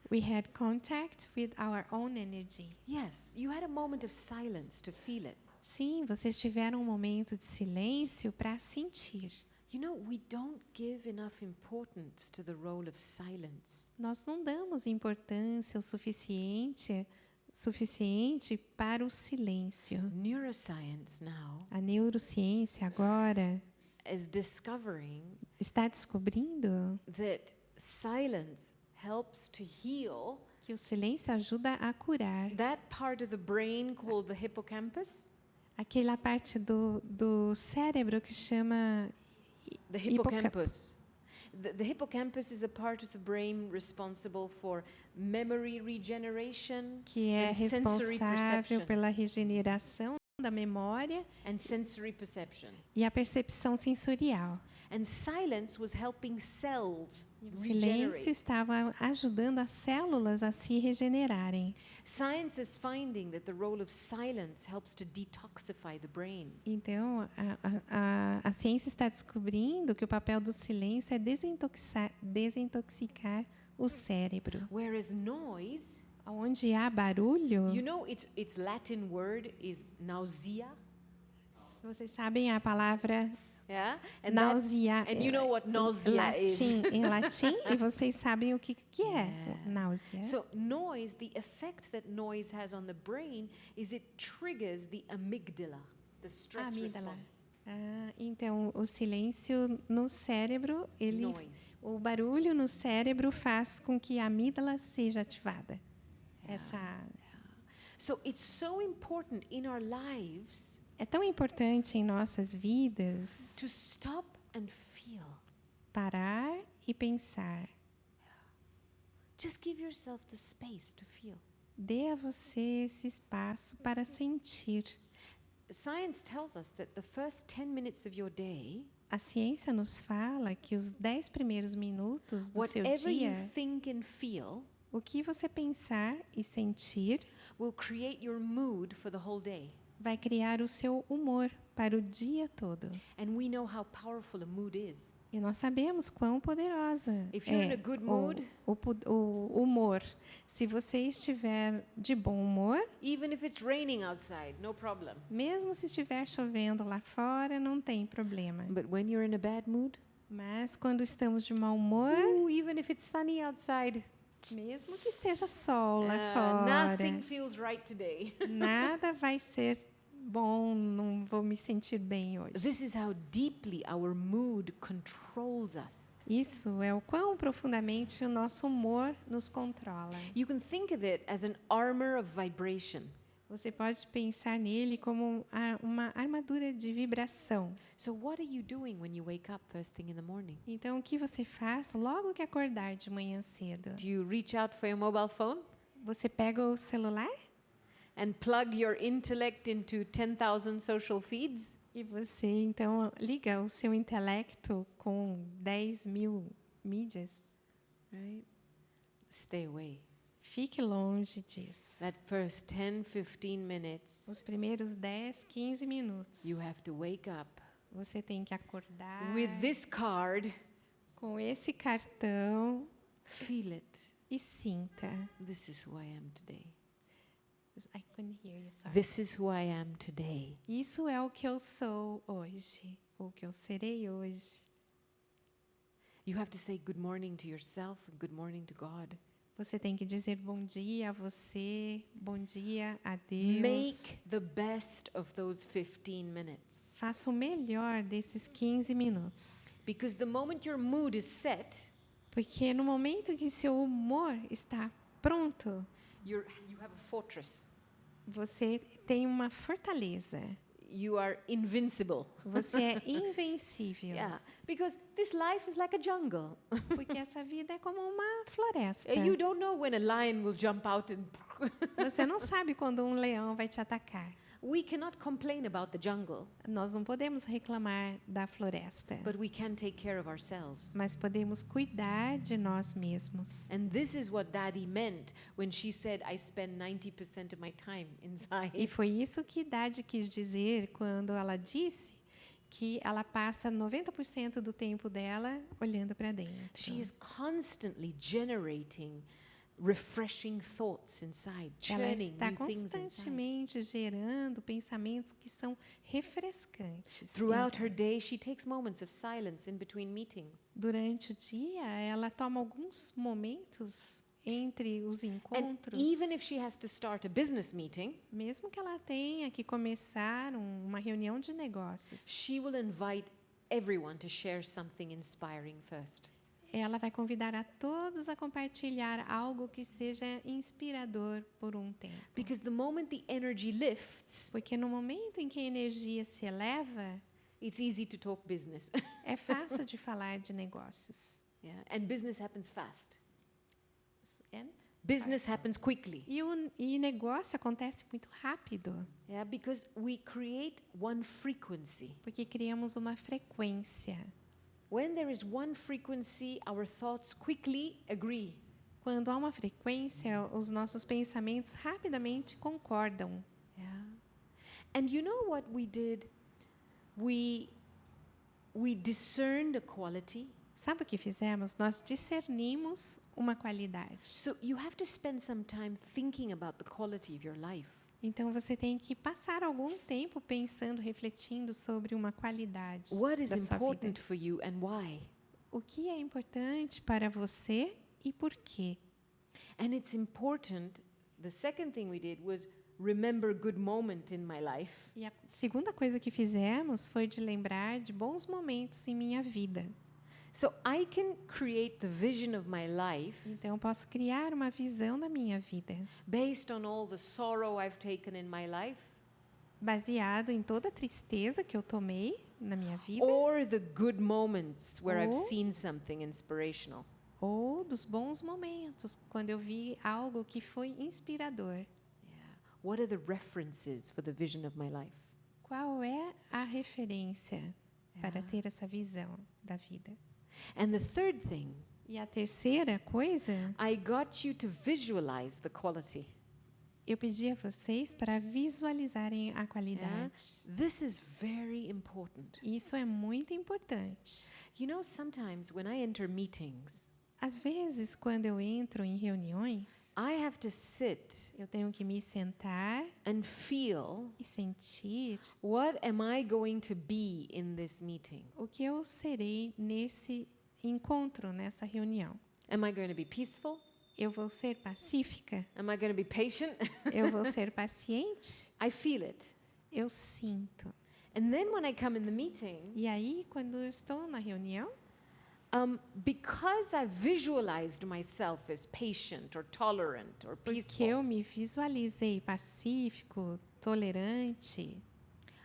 We had contact with our own energy. Yes, you had a moment of silence to feel it. Sim, vocês tiveram um momento de silêncio para sentir. You know, we don't give enough importance to the role of silence. Nós não damos importância o suficiente para o silêncio. Neuroscience now A neurociência agora is discovering está descobrindo that silence helps to heal que o silêncio ajuda a curar that part of the brain called the hippocampus. aquela parte do cérebro que chama The hippocampus. The hippocampus is a part of the brain responsible for memory regeneration que é and sensory responsável perception. pela regeneração da memória And sensory perception. e a percepção sensorial. And silence was helping cells O silêncio regenerate. estava ajudando as células a se regenerarem. Science is finding that the role of silence helps to detoxify the brain. Então, a ciência está descobrindo que o papel do silêncio é desintoxicar o cérebro. Whereas noise, Onde há barulho, you know, its Latin word is nausea. vocês sabem a palavra Yeah, and náusea. and you know what nausea is. Em latim, e vocês sabem o que é náusea. So noise, the effect that noise has on the brain is it triggers the amygdala, the stress Amígdala. response. Então, o silêncio no cérebro, Noise. o barulho no cérebro faz com que a amígdala seja ativada. So it's so important in our lives É tão importante em nossas vidas to stop and feel. parar e pensar. Just give yourself the space to feel. Dê a você esse espaço para sentir. Science tells us that the first 10 minutes of your day, A ciência nos fala que os 10 primeiros minutos do seu whatever you dia, think and feel, o que você pensar e sentir, will create your mood for the whole day. vai criar o seu humor para o dia todo. And we know how powerful a mood is. E nós sabemos quão poderosa If you're in é a good mood, o humor. Se você estiver de bom humor, even if it's raining outside, no problem. mesmo se estiver chovendo lá fora, não tem problema. But when you're in a bad mood, Mas quando estamos de mau humor, even if it's sunny outside, mesmo que esteja sol lá fora, nothing feels right today. nada vai ser bom, não vou me sentir bem hoje. This is how deeply our mood controls us. Isso é o quão profundamente o nosso humor nos controla. You can think of it as an armor of vibration. Você pode pensar nele como uma armadura de vibração. So what are you doing when you wake up first thing in the morning? Então, o que você faz logo que acordar de manhã cedo? Do you reach out for your mobile phone Você pega o celular and plug your intellect into 10,000 social feeds? e você, então, liga o seu intelecto com 10.000 mídias. Right? Stay away. Fique longe disso. That first 10, 15 Os minutes, primeiros 10, 15 minutos. you have to wake up Você tem que acordar with this card, com esse cartão feel it. e sinta. This is who I am today. I couldn't hear you, sorry. This is who I am today. Isso é o que eu sou hoje, o que eu serei hoje. You have to say good morning to yourself and good morning to God. Você tem que dizer bom dia a você, bom dia a Deus. Make the best of those 15 minutes. Faça o melhor desses 15 minutos. Because the moment your mood is set, Porque no momento que seu humor está pronto, you have a fortress. você tem uma fortaleza. You are invincible. Você é invencível. Yeah, because this life is like a jungle. Porque essa vida é como uma floresta. You don't know when a lion will jump out and Você não sabe quando um leão vai te atacar. We cannot complain about the jungle, Nós não podemos reclamar da floresta, but we can take care of ourselves. mas podemos cuidar de nós mesmos. And this is what Daddy meant when she said, I spend 90% of my time inside. E foi isso que Dade quis dizer quando ela disse que ela passa 90% do tempo dela olhando para dentro. She is constantly generating refreshing thoughts inside, Ela churning está new things inside. constantemente gerando pensamentos que são refrescantes. Throughout her day, she takes moments of silence in between meetings. Durante o dia, ela toma alguns momentos entre os And encontros. even if she has to start a business meeting, Mesmo que ela tenha que começar uma reunião de negócios, she will invite everyone to share something inspiring first. ela vai convidar a todos a compartilhar algo que seja inspirador por um tempo. Because the moment the energy lifts, Porque no momento em que a energia se eleva, it's easy to talk business. é fácil de falar de negócios. Yeah? And business happens fast. And? Business happens quickly. E negócio acontece muito rápido, Yeah, because we create one frequency. porque criamos uma frequência. When there is one frequency, our thoughts quickly agree. Quando há uma frequência, os nossos pensamentos rapidamente concordam. Yeah. And you know what we did? We discerned a quality. Sabe o que fizemos? Nós discernimos uma qualidade. So you have to spend some time thinking about the quality of your life. Então você tem que passar algum tempo pensando, refletindo sobre uma qualidade What is da sua important vida. for you and why? O que é importante para você e por quê? And it's important, the second thing we did was remember good moment in my life. E a segunda coisa que fizemos foi de lembrar de bons momentos em minha vida. So I can create the vision of my life Então eu posso criar uma visão da minha vida, based on all the sorrow I've taken in my life, baseado em toda a tristeza que eu tomei na minha vida, or the good moments where I've Ou- seen something inspirational. ou dos bons momentos, quando eu vi algo que foi inspirador. Yeah. What are the references for the vision of my life? Qual é a referência para ter essa visão da vida? And the third thing, E a terceira coisa, I got you to visualize the quality. eu pedi a vocês para visualizarem a Yeah? qualidade. This is very important. Isso é muito importante. You know, sometimes when I enter meetings, Às vezes, quando eu entro em reuniões, I have to sit eu tenho que me sentar and feel, e sentir what am I going to be in this meeting? o que eu serei nesse encontro, nessa reunião. Am I going to be peaceful? Eu vou ser pacífica? Am I going to be patient? Eu vou ser paciente? I feel it. Eu sinto. And then when I come in the meeting, E aí, quando eu estou na reunião, because I visualized myself as patient or tolerant or porque peaceful, eu me visualizei pacífico, tolerante,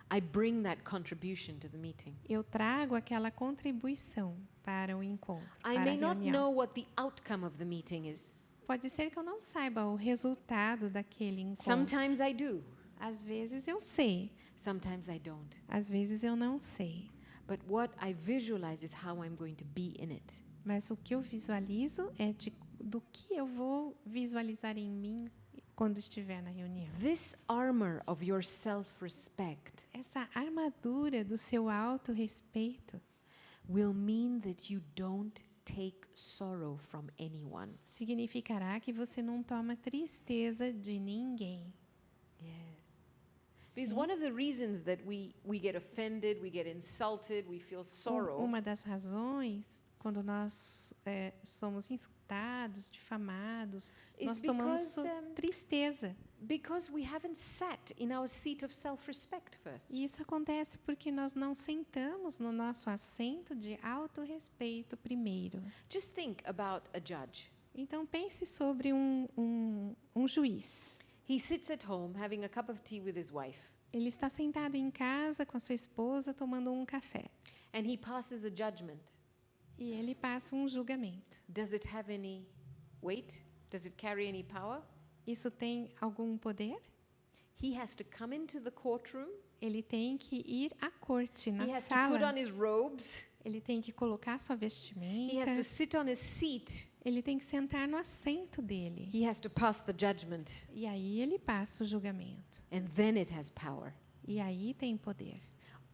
I bring that contribution to the meeting. eu trago aquela contribuição para o encontro, I para a may not reunião. know what the outcome of the meeting is. Pode ser que eu não saiba o resultado daquele encontro. Sometimes I do. Às vezes eu sei, Sometimes I don't. às vezes eu não sei. But what I visualize is how I'm going to be in it. Mas o que eu visualizo é do que eu vou visualizar em mim quando estiver na reunião. This armor of your self-respect Essa armadura do seu autorrespeito will mean that you don't take sorrow from anyone. significará que você não toma tristeza de ninguém. Yes. Because Sim. one of the reasons that we get offended, we get insulted, we feel sorrow Uma das razões, quando nós somos insultados, difamados, is nós tomamos because, tristeza. because we haven't sat in our seat of self-respect first. E isso acontece porque nós não sentamos no nosso assento de autorrespeito primeiro. Just think about a judge. Então, pense sobre um juiz. He sits at home having a cup of tea with his wife, Ele está sentado em casa com a sua esposa tomando um café. and he passes a judgment. E ele passa um julgamento. Does it have any weight? Does it carry any power? Isso tem algum poder? He has to come into the courtroom. Ele tem que ir à corte, na He has to put sala. on his robes. Ele tem que colocar sua He has vestimenta. to sit on his seat. Ele tem que sentar no assento dele. He has to pass the judgment. E aí ele passa o julgamento. And then it has power. E aí tem poder.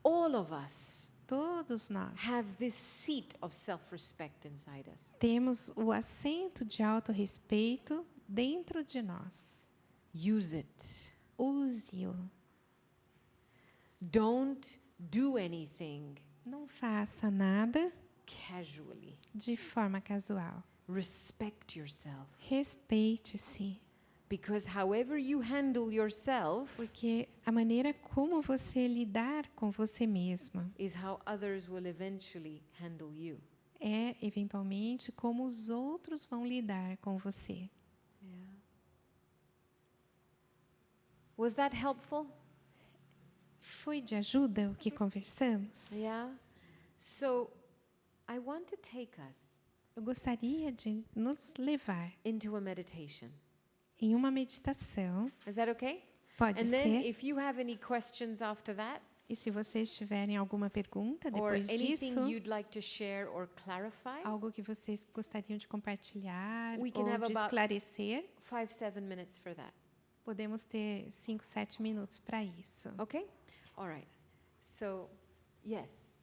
All of us Todos nós have this seat of self-respect inside us. temos o assento de autorrespeito dentro de nós. Use it. Use-o. Don't do anything Não faça nada casually. de forma casual. Respect yourself. Respeite-se. Because however you handle yourself Porque a maneira como você lidar com você mesma is how others will eventually handle you. é, eventualmente, como os outros vão lidar com você. Yeah. Was that helpful? Foi de ajuda o que conversamos? Yeah. So I want to take us Eu gostaria de nos levar into a meditation. em uma meditação. Is that okay? Pode And then ser. if you have any questions after that, E se vocês tiverem alguma pergunta or depois disso, anything you'd like to share or clarify, algo que vocês gostariam de compartilhar We can ou have de about- esclarecer, 5-7 minutes for that. podemos ter 5, 7 minutos para isso. Okay? All right. So, yes.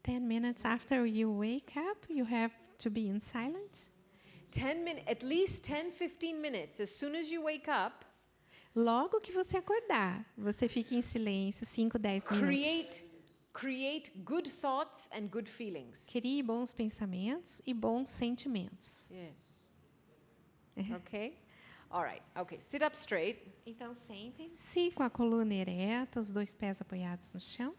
10 minutes after you wake up, you have to be in silence. 10 minutes, at least 10-15 minutes. As soon as you wake up, Logo que você acordar, você fica em silêncio 5, 10 minutos. create good thoughts and good feelings. Crie bons pensamentos e bons sentimentos. Yes. Okay? All right. Okay, sit up straight. Então, sentem-se com a coluna ereta, os 2 pés apoiados no chão.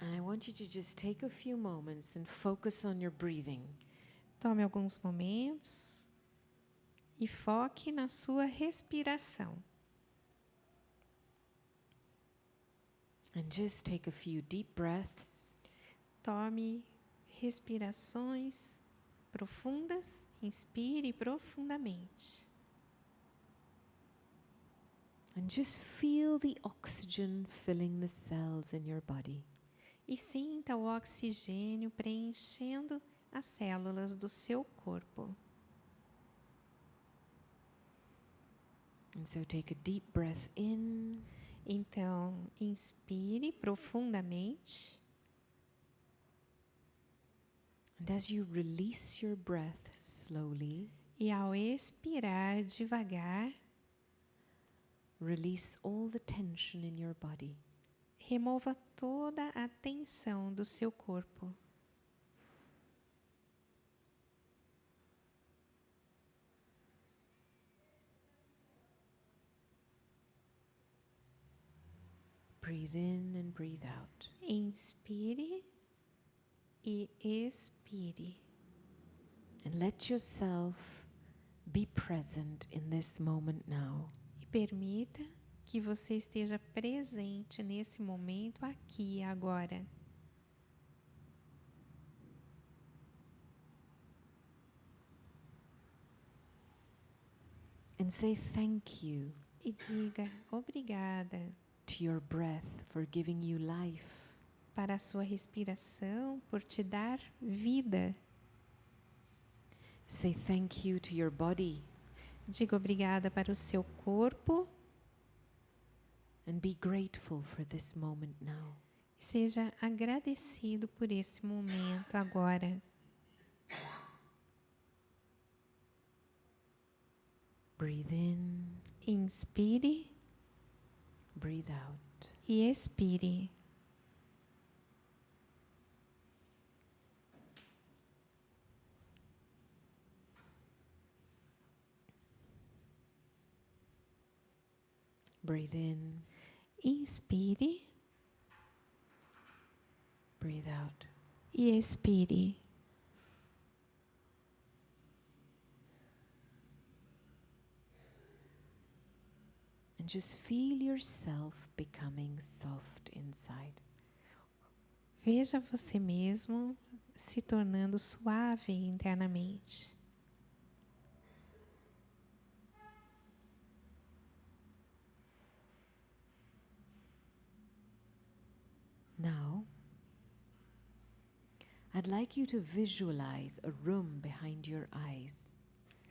And I want you to just take a few moments and focus on your breathing. Tome alguns momentos e foque na sua respiração. And just take a few deep breaths. Tome respirações profundas, inspire profundamente. And just feel the oxygen filling the cells in your body. E sinta o oxigênio preenchendo as células do seu corpo. And so take a deep breath in. Então, inspire profundamente. And as you release your breath slowly, E ao expirar devagar, release all the tension in your body. remova toda a tensão do seu corpo. Breathe in and breathe out. Inspire e expire. And let yourself be present in this moment now. E permita que você esteja presente nesse momento aqui e agora. And say thank you E diga obrigada to your breath for giving you life. para a sua respiração, por te dar vida. Say thank you to your body Diga obrigada para o seu corpo. and be grateful for this moment now. Seja agradecido por esse momento agora. Breathe in, Inspire breathe out. e expire. Breathe in, Inspire breathe out. e expire. And And just feel yourself becoming soft inside. Veja você mesmo se tornando suave internamente. Now, I'd like you to visualize a room behind your eyes.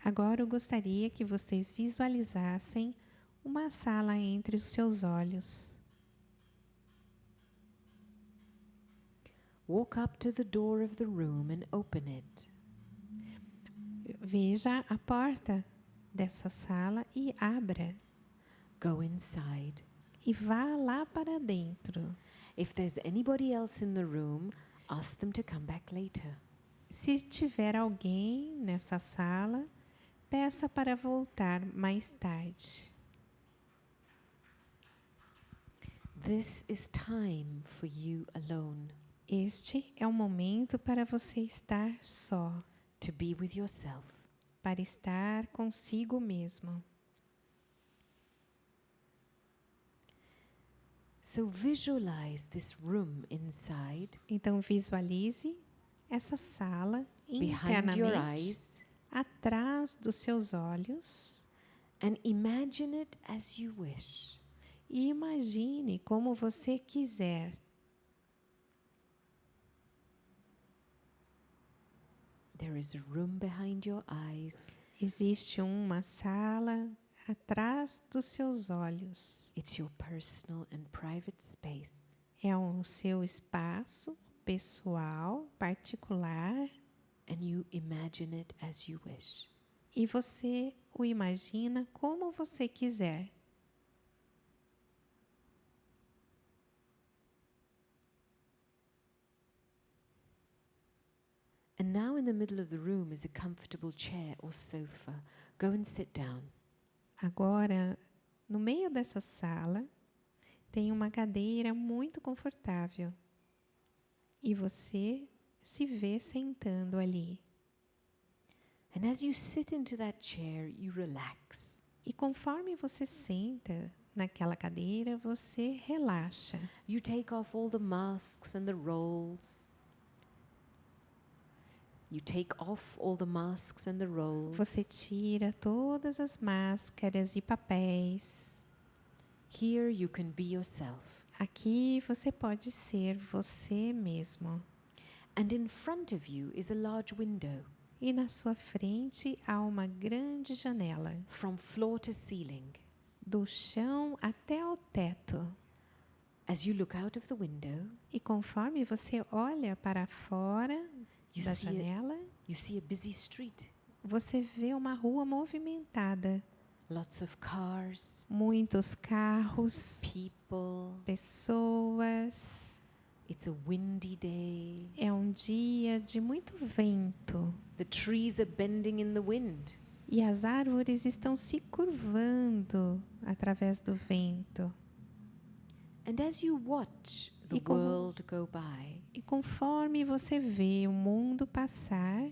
Agora eu gostaria que vocês visualizassem uma sala entre os seus olhos. Walk up to the door of the room and open it. Veja a porta dessa sala e abra. Go inside. E vá lá para dentro. If there's anybody else in the room, ask them to come back later. Se tiver alguém nessa sala, peça para voltar mais tarde. This is time for you alone. Este é o momento para você estar só, To be with yourself. para estar consigo mesmo. So visualize this room inside, Então visualize essa sala behind your internamente, eyes, atrás dos seus olhos, and imagine it as you wish. e imagine como você quiser. There is a room behind your eyes. Existe uma sala atrás dos seus olhos. It's your personal and private space. É o seu espaço pessoal, particular, And you imagine it as you wish. e você o imagina como você quiser. And now in the middle of the room is a comfortable chair or sofa. Go and sit down. Agora, no meio dessa sala, tem uma cadeira muito confortável. E você se vê sentando ali. And as you sit into that chair, you relax. E conforme você senta naquela cadeira, você relaxa. You take off all the masks and the roles. You take off all the masks and the roles. Você tira todas as máscaras e papéis. Here you can be yourself. Aqui você pode ser você mesmo. And in front of you is a large window. E na sua frente há uma grande janela, From floor to ceiling. do chão até ao teto. As you look out of the window, E conforme você olha para fora you da see janela, a busy street. você vê uma rua movimentada. Lots of cars, Muitos carros, people. pessoas. It's a windy day. É um dia de muito vento. The trees are bending in the wind. E as árvores estão se curvando através do vento. And as you watch the E como- world go by, E conforme você vê o mundo passar,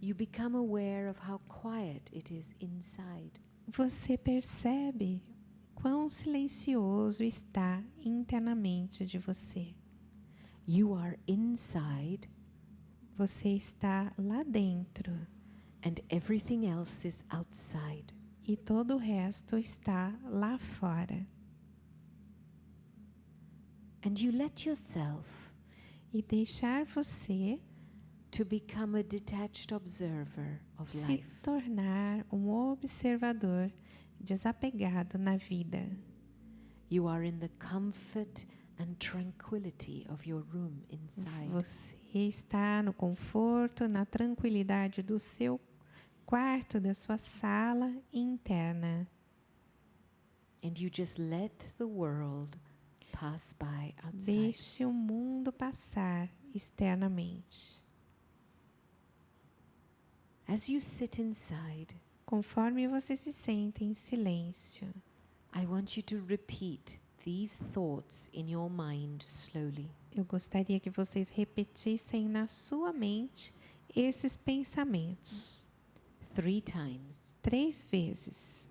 you become aware of how quiet it is inside. você percebe quão silencioso está internamente de você. You are inside Você está lá dentro and everything else is outside. e todo o resto está lá fora. And you let yourself E deixar você to become a detached observer of se life. tornar um observador desapegado na vida. You are in the comfort and tranquility of your room inside. Você está no conforto, na tranquilidade do seu quarto, da sua sala interna. And you just let the world pass by outside. Deixe o mundo passar externamente. As you sit inside, Conforme você se sente em silêncio, I want you to repeat these thoughts in your mind slowly. eu gostaria que vocês repetissem na sua mente esses pensamentos 3 times. 3 vezes.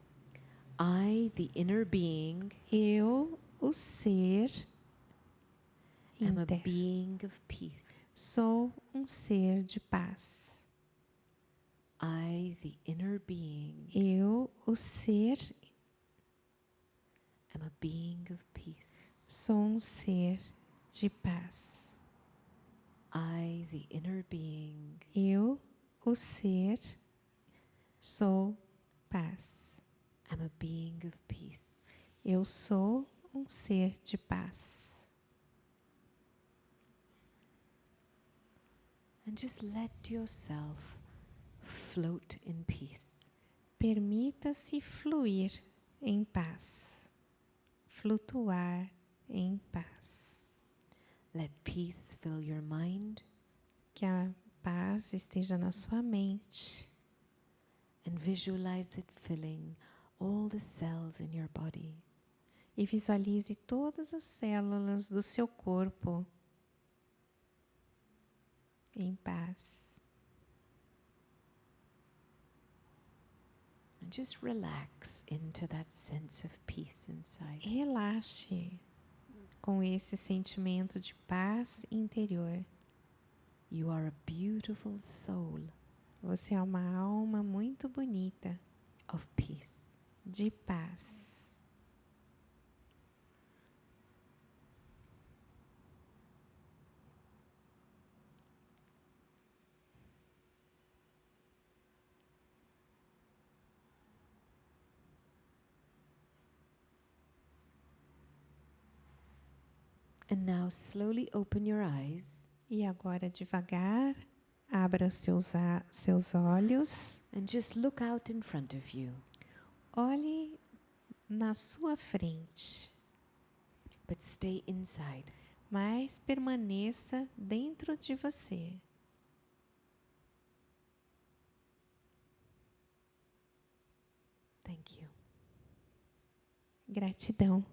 I, the inner being, Eu, o ser am a interno, being of peace. sou um ser de paz. I, the inner being, Eu, o ser, am a being of peace. sou um ser de paz. I, the inner being, Eu, o ser, sou paz. am a being of peace. Eu sou um ser de paz. And just let yourself float in peace. Permita-se fluir em paz. Flutuar em paz. Let peace fill your mind Que a paz esteja na sua mente. and visualize it filling all the cells in your body. E visualize todas as células do seu corpo em paz. And just relax into that sense of peace inside. Relaxe com esse sentimento de paz interior. You are a beautiful soul Você é uma alma muito bonita, of peace. de paz. And now slowly open your eyes E agora, devagar, abra seus olhos. and just look out in front of you. Olhe na sua frente, But stay inside. mas permaneça dentro de você. Thank you. Gratidão.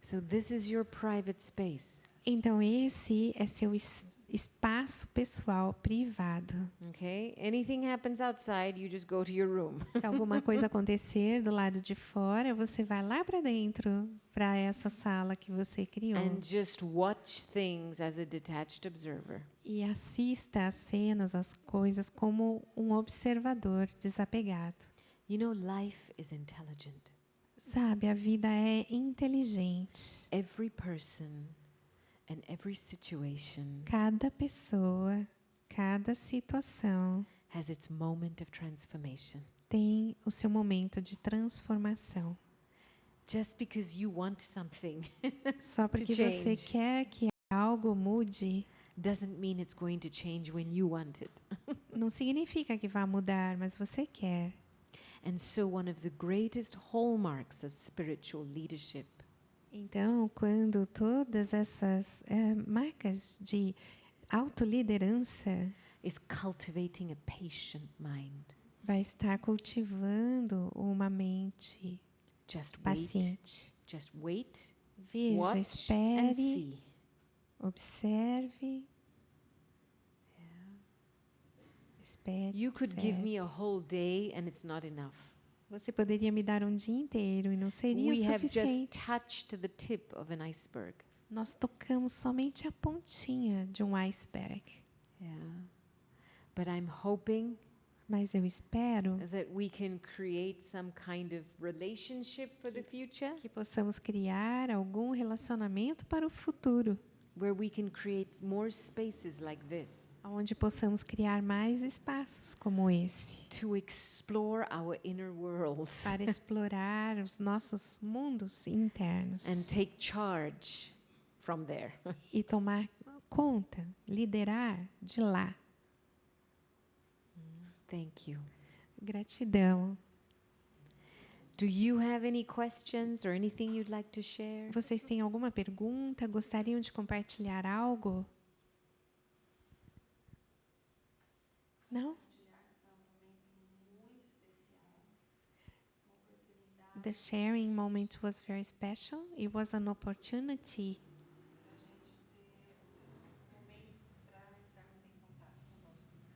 So this is your private space. Então, esse é seu espaço pessoal, privado. Okay? Anything happens outside, you just go to your room. Se alguma coisa acontecer do lado de fora, você vai lá para dentro, para essa sala que você criou. And just watch things as a detached observer. E assista às cenas, às coisas, como um observador desapegado. You know, life is intelligent. Sabe, a vida é inteligente. Every person and every situation Cada pessoa, cada situação has its moment of transformation. tem o seu momento de transformação. Just because you want something Só porque To você change. quer que algo mude, doesn't mean it's going to change when you want it. não significa que vá mudar, mas você quer. And so one of the greatest hallmarks of spiritual leadership Então, quando todas essas marcas de autoliderança is cultivating a patient mind. vai estar cultivando uma mente Just wait, paciente. just wait, Veja, watch and espere, see. observe. Espere, You could give observe. me a whole day and it's not enough. Você poderia me dar um dia inteiro e não seria We have just suficiente. touched the tip of an iceberg. Nós tocamos somente a pontinha de um iceberg. Yeah. But I'm hoping Mas eu espero that we can create some kind of relationship for the future que possamos criar algum relacionamento para o futuro, where we can create more spaces like this onde possamos criar mais espaços como esse, to explore our inner worlds para explorar os nossos mundos internos and take charge from there. e tomar conta, liderar de lá. Thank you. Gratidão. Do you have any questions or anything you'd like to share? Vocês têm alguma pergunta? Gostariam de compartilhar algo? Não? The sharing moment was very special. It was an opportunity.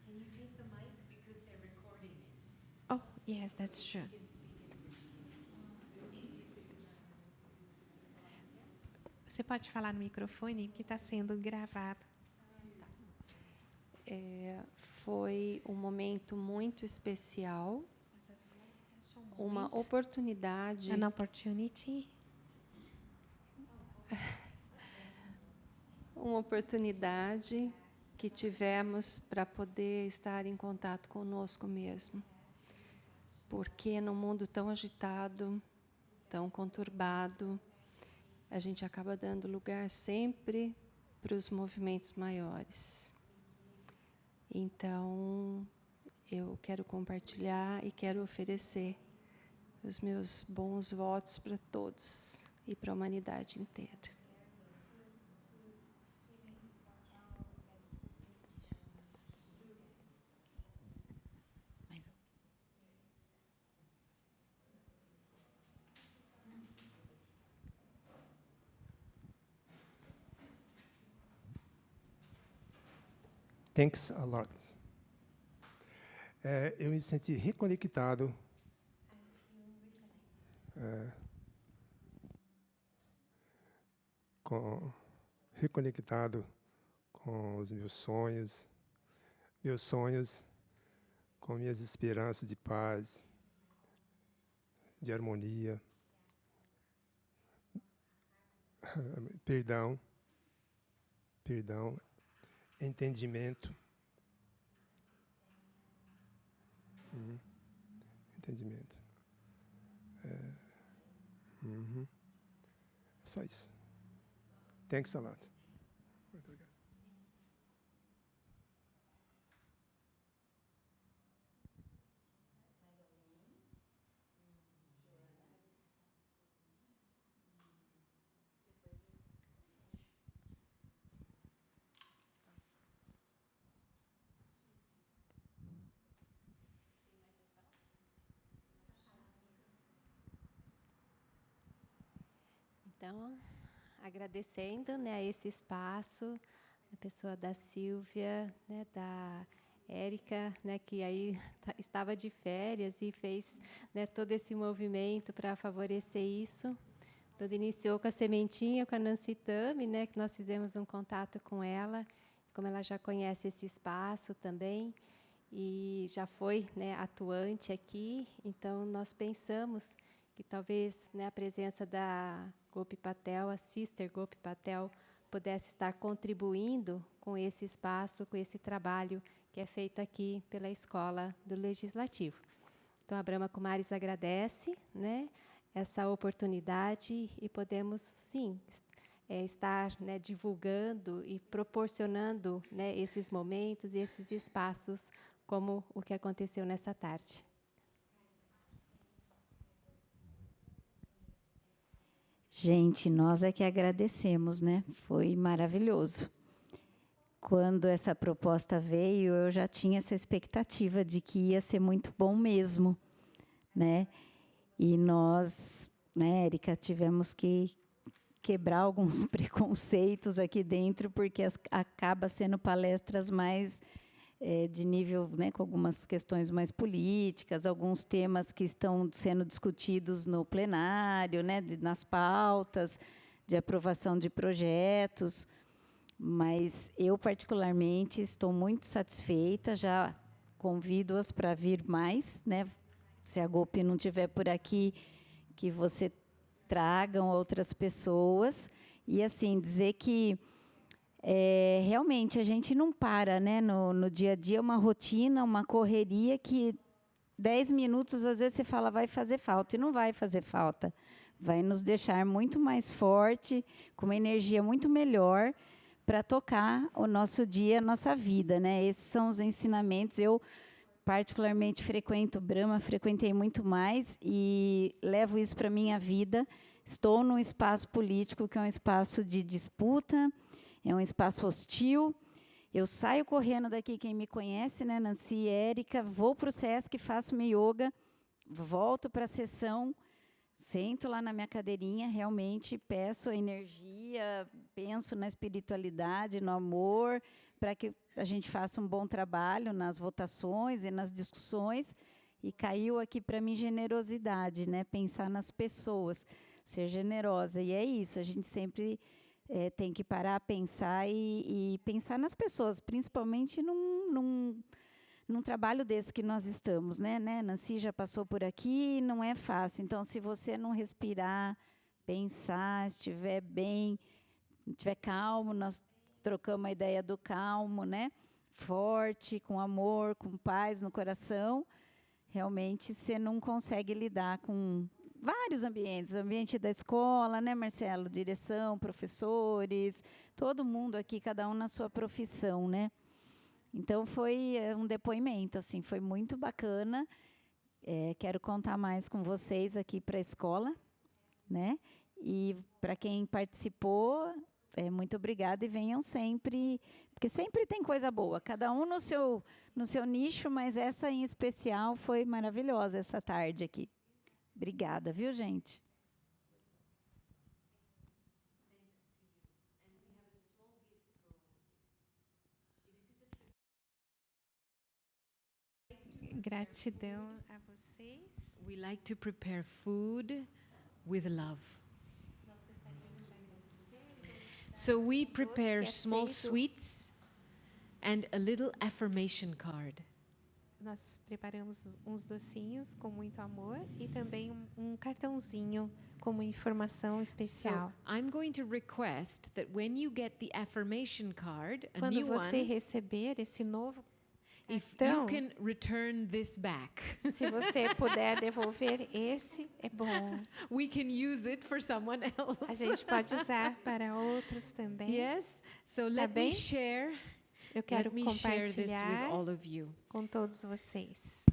Can you take the mic because they're recording it? Oh, yes, that's true. Você pode falar no microfone, que está sendo gravado. Foi um momento muito especial, uma oportunidade. An opportunity. Uma oportunidade que tivemos para poder estar em contato conosco mesmo. Porque num mundo tão agitado, tão conturbado, a gente acaba dando lugar sempre para os movimentos maiores. Então, eu quero compartilhar e quero oferecer os meus bons votos para todos e para a humanidade inteira. Thanks a lot. Eu me senti reconectado com os meus sonhos, com minhas esperanças de paz, de harmonia, perdão, entendimento. Entendimento. É só isso. Thanks a lot. Muito obrigado. Então, agradecendo, né, a esse espaço, a pessoa da Silvia, né, da Érica, né, que aí estava de férias e fez, né, todo esse movimento para favorecer isso. Tudo iniciou com a sementinha, com a Nancy Tami, né, que nós fizemos um contato com ela, como ela já conhece esse espaço também, e já foi, né, atuante aqui, então nós pensamos que talvez, né, a presença da GOPI PATEL, a Sister GOPI PATEL, pudesse estar contribuindo com esse espaço, com esse trabalho que é feito aqui pela Escola do Legislativo. Então, a Brahma Kumaris agradece, né, essa oportunidade e podemos, sim, estar, né, divulgando e proporcionando, né, esses momentos e esses espaços, como o que aconteceu nessa tarde. Gente, nós é que agradecemos, né? Foi maravilhoso. Quando essa proposta veio, eu já tinha essa expectativa de que ia ser muito bom mesmo, né? E nós, né, Érica, tivemos que quebrar alguns preconceitos aqui dentro, porque acaba sendo palestras mais de nível, né, com algumas questões mais políticas, alguns temas que estão sendo discutidos no plenário, né, nas pautas de aprovação de projetos. Mas eu, particularmente, estou muito satisfeita, já convido-as para vir mais, né? Se a GOPI não estiver por aqui, que você tragam outras pessoas. E, assim, dizer que realmente a gente não para, né? No dia a dia, uma rotina, uma correria que 10 minutos, às vezes, você fala, vai fazer falta, e não vai fazer falta. Vai nos deixar muito mais forte, com uma energia muito melhor, para tocar o nosso dia, a nossa vida, né? Esses são os ensinamentos. Eu, particularmente, frequento Brahma, frequentei muito mais e levo isso para a minha vida. Estou num espaço político que é um espaço de disputa, é um espaço hostil. Eu saio correndo daqui, quem me conhece, né, Nancy e Érica, vou para o Sesc, faço meu yoga, volto para a sessão, sento lá na minha cadeirinha, realmente peço a energia, penso na espiritualidade, no amor, para que a gente faça um bom trabalho nas votações e nas discussões. E caiu aqui para mim generosidade, né? Pensar nas pessoas, ser generosa. E é isso, a gente sempre tem que parar, pensar e pensar nas pessoas, principalmente num trabalho desse que nós estamos, né? Nancy já passou por aqui, não é fácil. Então, se você não respirar, pensar, estiver bem, estiver calmo, nós trocamos a ideia do calmo, né? Forte, com amor, com paz no coração, realmente você não consegue lidar com vários ambientes, ambiente da escola, né, Marcelo? Direção, professores, todo mundo aqui, cada um na sua profissão, né? Então, foi um depoimento, assim, foi muito bacana. Quero contar mais com vocês aqui para a escola, né? E para quem participou, muito obrigada e venham sempre, porque sempre tem coisa boa, cada um no seu nicho, mas essa em especial foi maravilhosa essa tarde aqui. Obrigada, viu, gente? Gratidão a vocês. We like to prepare food with love. So we prepare small sweets and a little affirmation card. Nós preparamos uns docinhos com muito amor e também um cartãozinho como informação especial. So I'm going to request that when you get the affirmation card, a Quando new você one, receber esse novo if you cartão, can return this back, se você puder devolver esse, é bom. we can use it for someone A else. gente pode usar para outros também. Yes? So let bem? me share. Eu quero Let me share this with compartilhar all of you. com todos vocês.